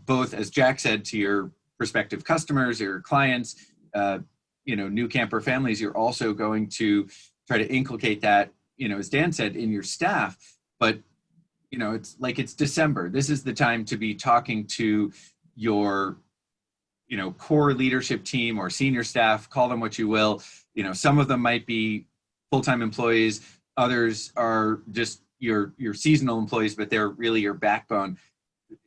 [SPEAKER 6] both, as Jack said, to your prospective customers, your clients, new camper families. You're also going to try to inculcate that, as Dan said, in your staff. But, it's December. This is the time to be talking to your, core leadership team or senior staff, call them what you will. Some of them might be full-time employees. Others are just your seasonal employees, but they're really your backbone.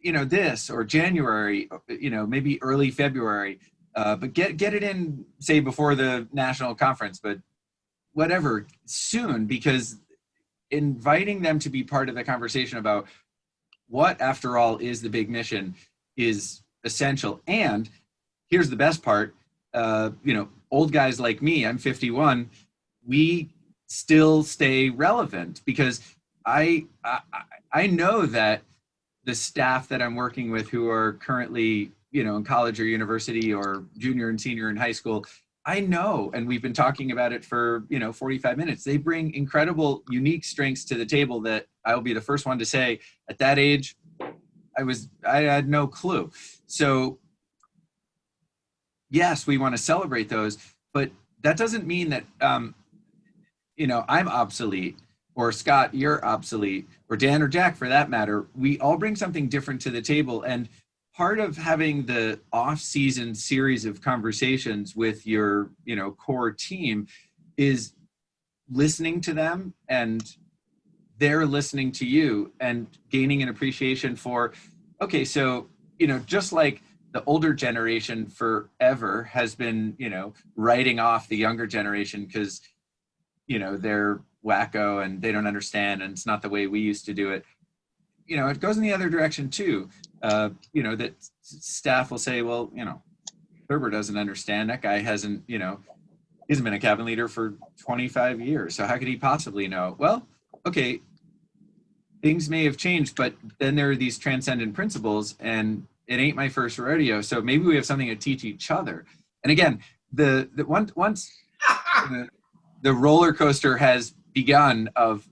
[SPEAKER 6] This or January, maybe early February, but get it in, say, before the national conference, but whatever, soon, because inviting them to be part of the conversation about what, after all, is the big mission is essential. And here's the best part, old guys like me, I'm 51, we still stay relevant, because I know that the staff that I'm working with who are currently, in college or university or junior and senior in high school, I know, and we've been talking about it for, 45 minutes. They bring incredible, unique strengths to the table that I'll be the first one to say, at that age, I had no clue. So yes, we want to celebrate those, but that doesn't mean that, I'm obsolete, or Scott, you're obsolete, or Dan or Jack for that matter. We all bring something different to the table. And part of having the off-season series of conversations with your, core team is listening to them, and they're listening to you, and gaining an appreciation for, okay, so, just like the older generation forever has been, writing off the younger generation because, they're wacko and they don't understand and it's not the way we used to do it. It goes in the other direction too. That staff will say, well, Thurber doesn't understand. That guy hasn't, he hasn't been a cabin leader for 25 years. So how could he possibly know? Well, okay, things may have changed, but then there are these transcendent principles, and it ain't my first rodeo. So maybe we have something to teach each other. And again, once the roller coaster has begun of,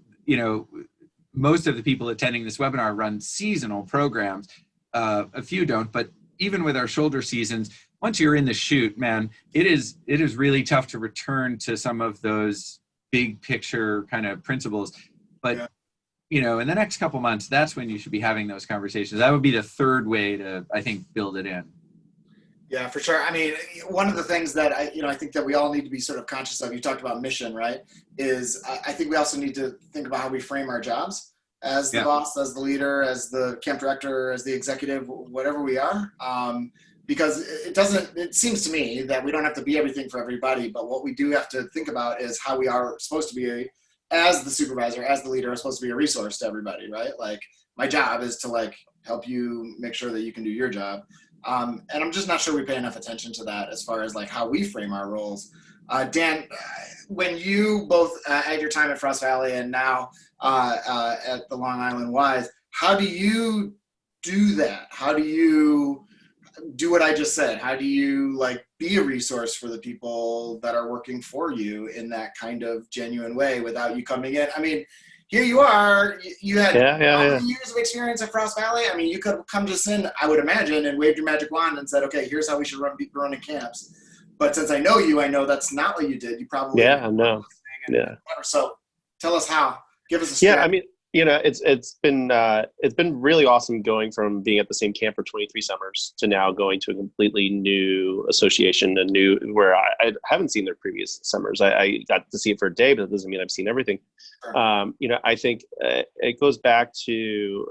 [SPEAKER 6] most of the people attending this webinar run seasonal programs. A few don't, but even with our shoulder seasons, once you're in the chute, man, it is really tough to return to some of those big picture kind of principles. But, in the next couple months, that's when you should be having those conversations. That would be the third way to, I think, build it in.
[SPEAKER 1] Yeah, for sure. I mean, one of the things that I think that we all need to be sort of conscious of, you talked about mission, right? Is I think we also need to think about how we frame our jobs as the boss, as the leader, as the camp director, as the executive, whatever we are. Because it seems to me that we don't have to be everything for everybody, but what we do have to think about is how we are supposed to be, as the supervisor, as the leader, are supposed to be a resource to everybody, right? Like, my job is to help you make sure that you can do your job. And I'm just not sure we pay enough attention to that as far as how we frame our roles. Dan, when you both at your time at Frost Valley and now at the Long Island Wise, how do you do that? How do you do what I just said? How do you be a resource for the people that are working for you in that kind of genuine way without you coming in? I mean, here you are, you had how many years of experience at Frost Valley? I mean, you could have come to us in, I would imagine, and waved your magic wand and said, okay, here's how we should run camps. But since I know you, I know that's not what you did. You probably
[SPEAKER 5] no.
[SPEAKER 1] So tell us how. Give us a story.
[SPEAKER 5] it's been really awesome going from being at the same camp for 23 summers to now going to a completely new association, where I haven't seen their previous summers. I got to see it for a day, but that doesn't mean I've seen everything. I think it goes back to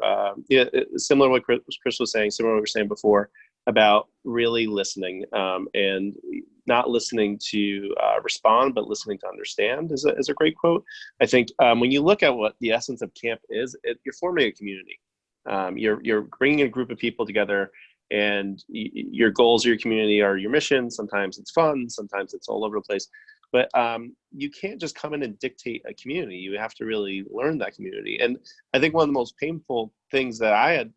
[SPEAKER 5] similar to what Chris was saying, similar to what we were saying before about really listening, and not listening to respond, but listening to understand is a great quote. I think when you look at what the essence of camp is, you're forming a community. You're bringing a group of people together, and your goals of your community are your mission. Sometimes it's fun, sometimes it's all over the place. But you can't just come in and dictate a community. You have to really learn that community. And I think one of the most painful things that I had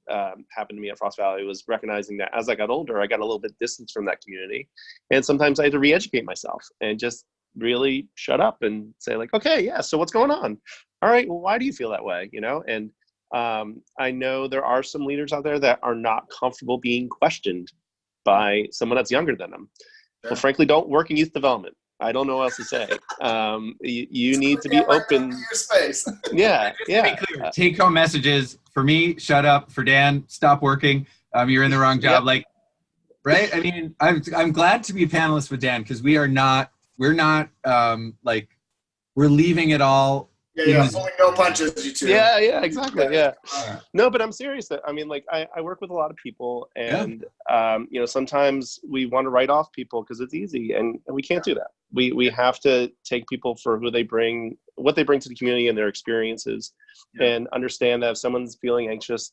[SPEAKER 5] happened to me at Frost Valley was recognizing that as I got older, I got a little bit distance from that community. And sometimes I had to re-educate myself and just really shut up and say like, okay, yeah, so what's going on? All right, well, why do you feel that way? And I know there are some leaders out there that are not comfortable being questioned by someone that's younger than them. Well, frankly, don't work in youth development. I don't know what else to say. You need to be open.
[SPEAKER 1] Your space.
[SPEAKER 5] Yeah, yeah.
[SPEAKER 6] To be clear, take-home messages for me: shut up. For Dan, stop working. You're in the wrong job. Like, right? I mean, I'm glad to be a panelist with Dan because we're not like we're leaving it all.
[SPEAKER 1] Yeah, pulling no punches, you two.
[SPEAKER 5] Yeah, exactly. Yeah. No, but I'm serious. I mean, like, I work with a lot of people, and sometimes we want to write off people because it's easy, and we can't do that. We have to take people for what they bring to the community and their experiences, and understand that if someone's feeling anxious,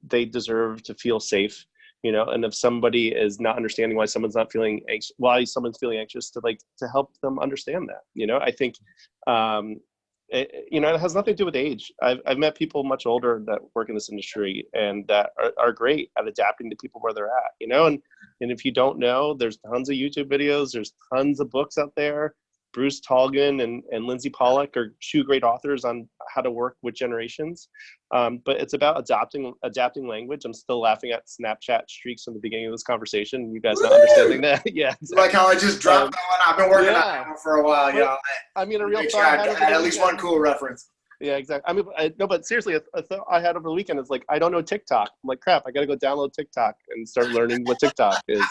[SPEAKER 5] they deserve to feel safe. And if somebody is not understanding why someone's feeling anxious, to help them understand that. I think, it has nothing to do with age. I've met people much older that work in this industry and that are great at adapting to people where they're at, and if you don't know, there's tons of YouTube videos, there's tons of books out there. Bruce Tolgan and Lindsay Pollack are two great authors on how to work with generations. But it's about adapting language. I'm still laughing at Snapchat streaks from the beginning of this conversation. You guys not understanding that. Yeah. Exactly.
[SPEAKER 1] Like how I just dropped that one. I've been working on that one for a while.
[SPEAKER 5] I mean, a real
[SPEAKER 1] thought I had at least one cool reference.
[SPEAKER 5] Yeah, exactly. I mean, no, but seriously, a thought I had over the weekend is like, I don't know TikTok. I'm like, crap, I got to go download TikTok and start learning what TikTok is.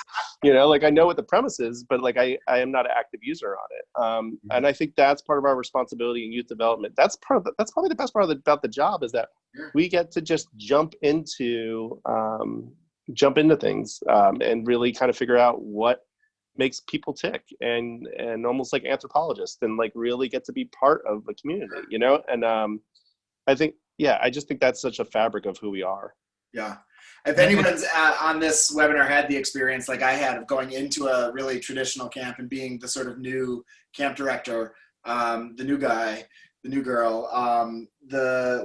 [SPEAKER 5] Like I know what the premise is, but like I am not an active user on it. And I think that's part of our responsibility in youth development. That's probably the best part about the job is that we get to just jump into things and really kind of figure out what makes people tick and almost like anthropologists and like really get to be part of a community, and I just think that's such a fabric of who we are.
[SPEAKER 1] Yeah. If anyone's on this webinar had the experience like I had of going into a really traditional camp and being the sort of new camp director, the new guy, the new girl,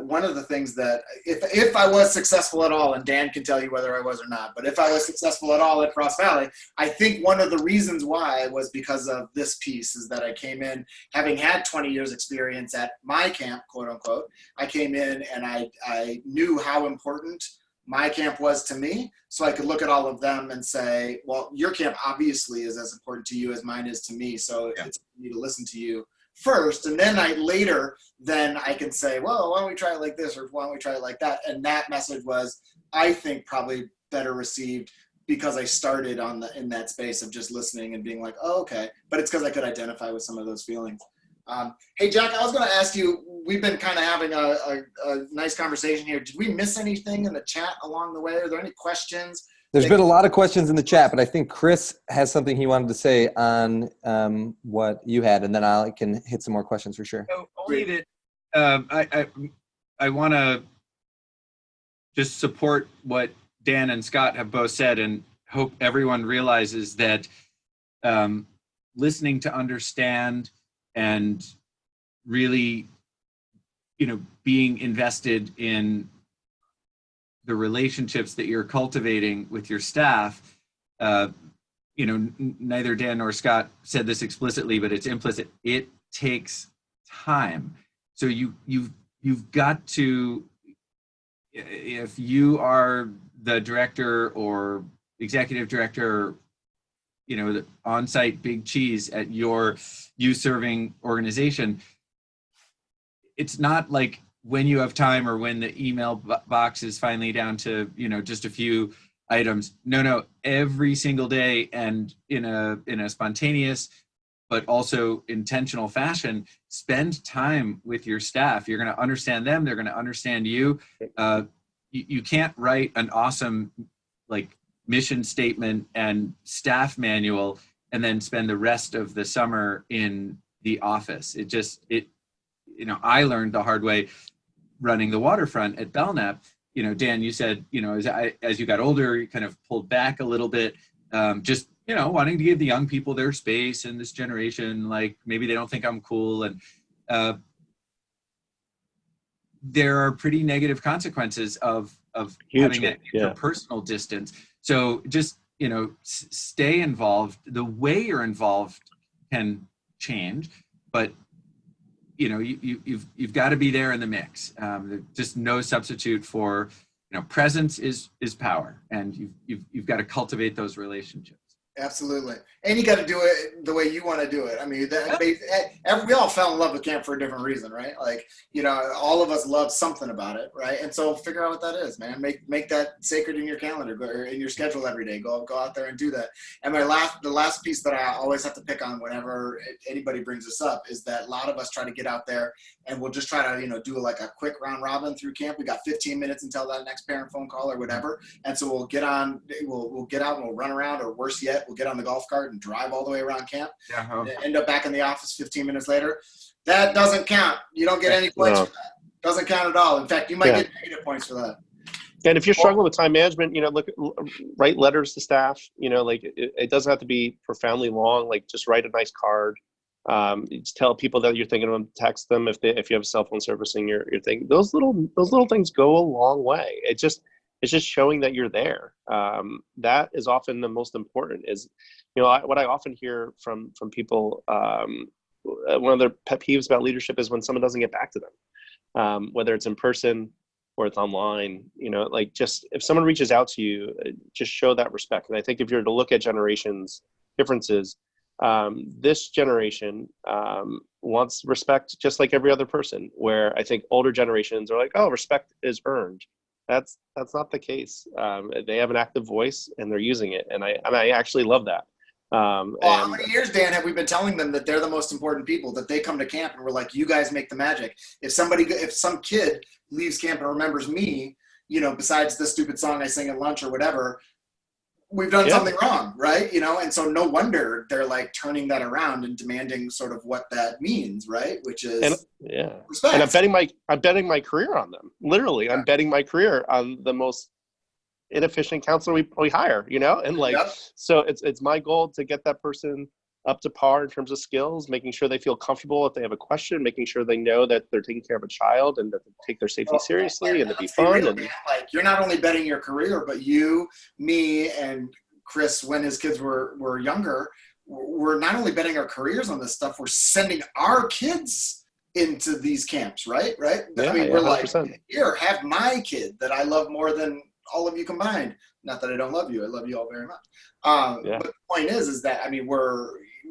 [SPEAKER 1] one of the things that if I was successful at all, and Dan can tell you whether I was or not, but if I was successful at all at Frost Valley, I think one of the reasons why was because of this piece is that I came in having had 20 years experience at my camp, quote unquote. I came in and I knew how important my camp was to me, so I could look at all of them and say, well, your camp obviously is as important to you as mine is to me, so it's for me to listen to you first, and then I can say, well, why don't we try it like this, or why don't we try it like that? And that message was, I think, probably better received because I started in that space of just listening and being like, oh, okay. But it's because I could identify with some of those feelings. Hey, Jack, I was going to ask you, we've been kind of having a nice conversation here. Did we miss anything in the chat along the way? Are there any questions?
[SPEAKER 4] There's been a lot of questions in the chat, but I think Chris has something he wanted to say on what you had, and then I can hit some more questions for sure.
[SPEAKER 6] Only that I want to just support what Dan and Scott have both said, and hope everyone realizes that listening to understand and really, being invested in the relationships that you're cultivating with your staff, neither Dan nor Scott said this explicitly, but it's implicit. It takes time. So you've got to, if you are the director or executive director, the on-site big cheese at your youth serving organization, it's not like when you have time or when the email box is finally down to, just a few items. No, every single day, and in a spontaneous but also intentional fashion, spend time with your staff. You're going to understand them. They're going to understand you. You can't write an awesome mission statement and staff manual and then spend the rest of the summer in the office. I learned the hard way running the waterfront at Belknap. Dan, you said, as you got older, you kind of pulled back a little bit, just wanting to give the young people their space, and this generation, maybe they don't think I'm cool. And there are pretty negative consequences of having an interpersonal distance. So just, stay involved. The way you're involved can change, but you've got to be there in the mix. There's just no substitute for, presence is power, and you've got to cultivate those relationships.
[SPEAKER 1] Absolutely. And you got to do it the way you want to do it. I mean, we all fell in love with camp for a different reason, right? All of us love something about it, right? And so figure out what that is, man. Make that sacred in your calendar or in your schedule every day. Go out there and do that. And the last piece that I always have to pick on whenever anybody brings this up is that a lot of us try to get out there and we'll just try to, do a quick round robin through camp. We got 15 minutes until that next parent phone call or whatever. And so we'll get out and we'll run around, or worse yet, we'll get on the golf cart and drive all the way around camp. And end up back in the office 15 minutes later. That doesn't count. You don't get any points for that. Doesn't count at all. In fact, you might get negative points for that.
[SPEAKER 5] And if you're struggling with time management, write letters to staff. It doesn't have to be profoundly long. Just write a nice card. Just tell people that you're thinking of them. Text them if you have cell phone servicing your thing. Those little things go a long way. It's just showing that you're there. That is often the most important. Is what I often hear from people. One of their pet peeves about leadership is when someone doesn't get back to them, whether it's in person or it's online. Just if someone reaches out to you, just show that respect. And I think if you're to look at generations differences, this generation wants respect just like every other person, where I think older generations are like, oh, respect is earned. That's not the case. They have an active voice and they're using it. And I actually love that.
[SPEAKER 1] How many years, Dan, have we been telling them that they're the most important people, that they come to camp and we're like, you guys make the magic. If some kid leaves camp and remembers me, besides the stupid song I sing at lunch or whatever, we've done something wrong, right? And so no wonder they're turning that around and demanding sort of what that means, right? Which is respect.
[SPEAKER 5] And I'm betting my career on them. Literally, I'm betting my career on the most inefficient counselor we hire, and so it's my goal to get that person up to par in terms of skills, making sure they feel comfortable if they have a question, making sure they know that they're taking care of a child and that they take their safety seriously and to be fun.
[SPEAKER 1] You're not only betting your career, but you, me, and Chris, when his kids were younger, we're not only betting our careers on this stuff, we're sending our kids into these camps, right?
[SPEAKER 5] Yeah,
[SPEAKER 1] we're
[SPEAKER 5] 100%.
[SPEAKER 1] Here, have my kid that I love more than all of you combined. Not that I don't love you. I love you all very much. But the point is that,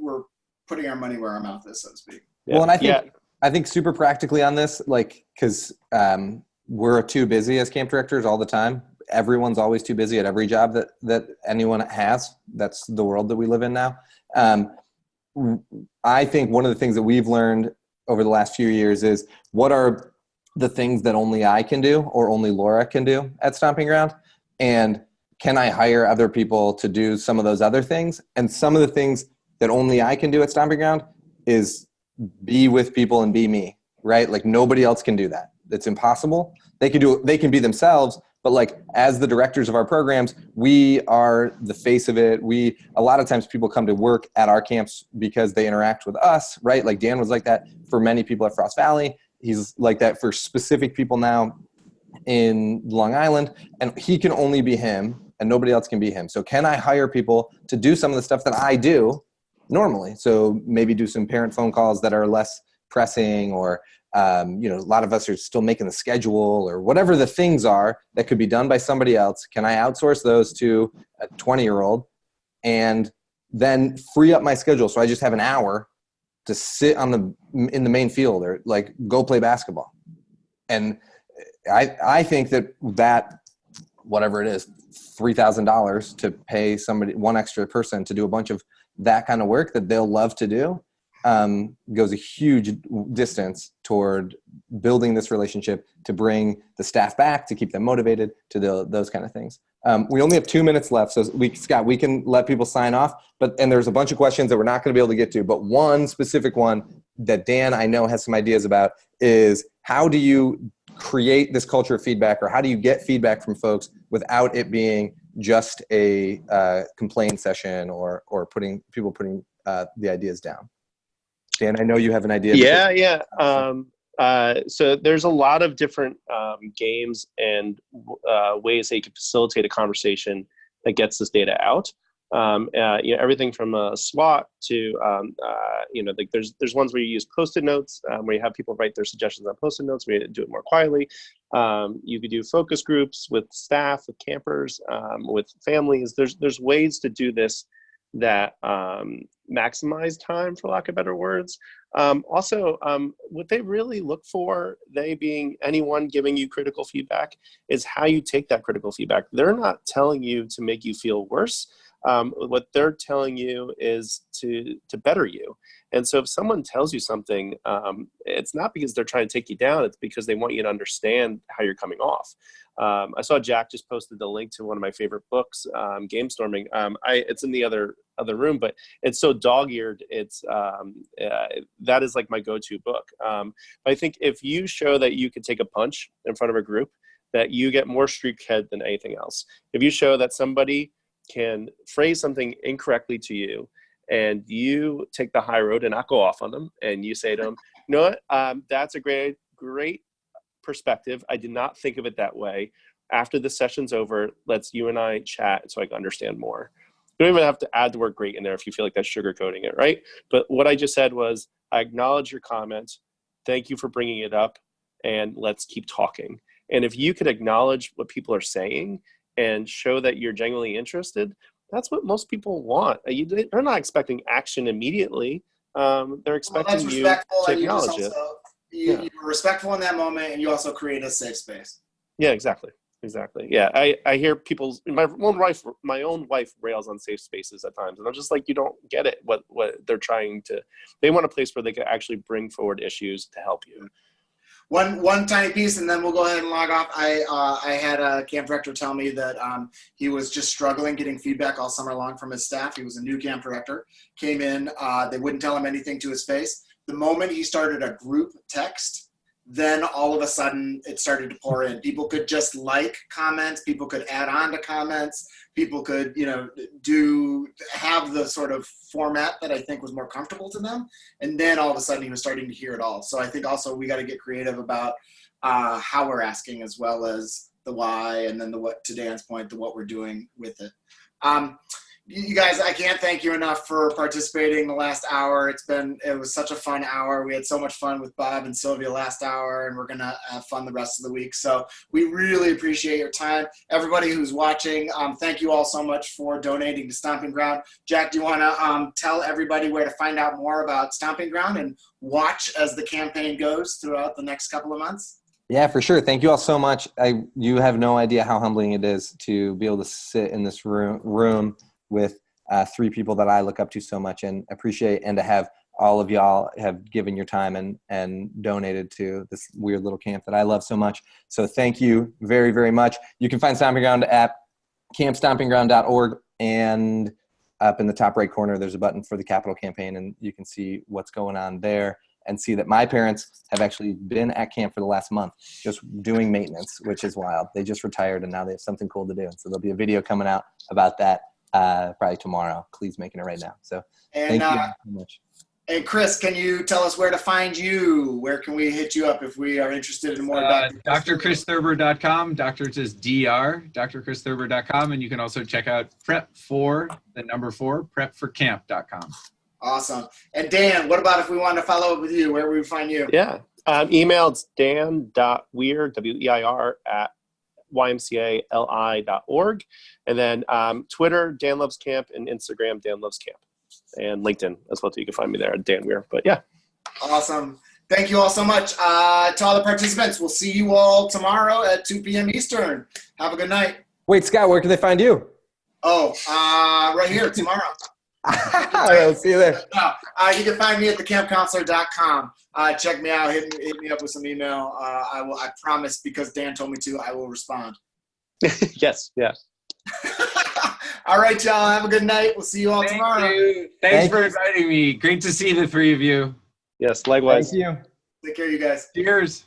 [SPEAKER 1] we're putting our money where our mouth is, so to speak.
[SPEAKER 4] Yeah. Well, and I think super practically on this, because we're too busy as camp directors all the time. Everyone's always too busy at every job that anyone has. That's the world that we live in now. I think one of the things that we've learned over the last few years is what are the things that only I can do or only Laura can do at Stomping Ground, and can I hire other people to do some of those other things? And some of the things that only I can do at Stomping Ground is be with people and be me, right? Nobody else can do that. It's impossible. They can be themselves, but as the directors of our programs, we are the face of it. A lot of times people come to work at our camps because they interact with us, right? Dan was like that for many people at Frost Valley. He's like that for specific people now in Long Island, and he can only be him and nobody else can be him. So can I hire people to do some of the stuff that I do normally? So maybe do some parent phone calls that are less pressing, or a lot of us are still making the schedule, or whatever the things are that could be done by somebody else. Can I outsource those to a 20-year-old and then free up my schedule so I just have an hour to sit in the main field or go play basketball And I think that whatever it is, $3,000 to pay one extra person to do a bunch of that kind of work that they'll love to do, goes a huge distance toward building this relationship, to bring the staff back, to keep them motivated, to those kind of things. We only have 2 minutes left, so Scott, we can let people sign off. And there's a bunch of questions that we're not going to be able to get to, but one specific one that Dan, I know, has some ideas about is, how do you create this culture of feedback, or how do you get feedback from folks without it being just a complaint session or putting the ideas down? Dan, I know you have an idea.
[SPEAKER 5] Yeah. So there's a lot of different games and ways that you can facilitate a conversation that gets this data out. Everything from a SWOT to, like there's ones where you use Post-it notes, where you have people write their suggestions on Post-it notes, where you do it more quietly. You could do focus groups with staff, with campers, with families. There's ways to do this that maximize time, for lack of better words. Also, what they really look for, they being anyone giving you critical feedback, is how you take that critical feedback. They're not telling you to make you feel worse. What they're telling you is to better you. And so if someone tells you something, it's not because they're trying to take you down, it's because they want you to understand how you're coming off. I saw Jack just posted the link to one of my favorite books, Game Storming. It's in the other room, but it's so dog-eared. That is like my go-to book. But I think if you show that you can take a punch in front of a group, that you get more street cred than anything else. If you show that somebody can phrase something incorrectly to you, and you take the high road and not go off on them, and you say to them, you know what, that's a great perspective. I did not think of it that way. After the session's over, you and I chat so I can understand more. You don't even have to add the word great in there if you feel like that's sugarcoating it, right? But what I just said was, I acknowledge your comment. Thank you for bringing it up, and let's keep talking. And if you could acknowledge what people are saying and show that you're genuinely interested, that's what most people want. They're not expecting action immediately. They're expecting you to acknowledge it.
[SPEAKER 1] You were respectful in that moment, and you also create a safe space.
[SPEAKER 5] Yeah, exactly. Yeah, I hear people. My own wife rails on safe spaces at times, and I'm just like, you don't get it. What they're trying to. They want a place where they can actually bring forward issues to help you.
[SPEAKER 1] One tiny piece, and then we'll go ahead and log off. I had a camp director tell me that he was just struggling getting feedback all summer long from his staff. He was a new camp director. Came in, they wouldn't tell him anything to his face. The moment he started a group text, then all of a sudden it started to pour in. People could just like comments. People could add on to comments. People could, have the sort of format that I think was more comfortable to them. And then all of a sudden he was starting to hear it all. So I think also we got to get creative about how we're asking, as well as the why, and then the what, to Dan's point, the what we're doing with it. You guys, I can't thank you enough for participating the last hour. It was such a fun hour. We had so much fun with Bob and Sylvia last hour, and we're going to have fun the rest of the week. So we really appreciate your time. Everybody who's watching, thank you all so much for donating to Stomping Ground. Jack, do you want to tell everybody where to find out more about Stomping Ground and watch as the campaign goes throughout the next couple of months?
[SPEAKER 4] Yeah, for sure. Thank you all so much. You have no idea how humbling it is to be able to sit in this room with three people that I look up to so much and appreciate, and to have all of y'all have given your time and donated to this weird little camp that I love so much. So thank you very, very much. You can find Stomping Ground at campstompingground.org, and up in the top right corner, there's a button for the capital campaign, and you can see what's going on there and see that my parents have actually been at camp for the last month just doing maintenance, which is wild. They just retired, and now they have something cool to do. And so there'll be a video coming out about that probably tomorrow. Clee's making it right now. So thank you so much.
[SPEAKER 1] And Chris, can you tell us where to find you? Where can we hit you up if we are interested in more about
[SPEAKER 6] drchristhurber.com. Doctor is DR, drchristhurber.com. And you can also check out prepforcamp.com.
[SPEAKER 1] Awesome. And Dan, what about if we want to follow up with you? Where would we find you?
[SPEAKER 5] Yeah. Email, it's dan.weir, W-E-I-R, @ymcali.org. And then Twitter, Dan Loves Camp, and Instagram, Dan Loves Camp. And LinkedIn as well, too. You can find me there at Dan Weir. But yeah.
[SPEAKER 1] Awesome. Thank you all so much. To all the participants, we'll see you all tomorrow at 2 p.m. Eastern. Have a good night.
[SPEAKER 4] Wait, Scott, where can they find you?
[SPEAKER 1] Oh, right here tomorrow.
[SPEAKER 4] All right, we'll see you there.
[SPEAKER 1] You can find me at thecampcounselor.com. Check me out. Hit me up with some email. I promise, because Dan told me to, I will respond.
[SPEAKER 5] Yes, yeah.
[SPEAKER 1] All right, y'all. Have a good night. We'll see you all tomorrow.
[SPEAKER 6] Thanks for inviting me. Great to see the three of you.
[SPEAKER 5] Yes, likewise.
[SPEAKER 4] Thank you.
[SPEAKER 1] Take care, you guys.
[SPEAKER 6] Cheers.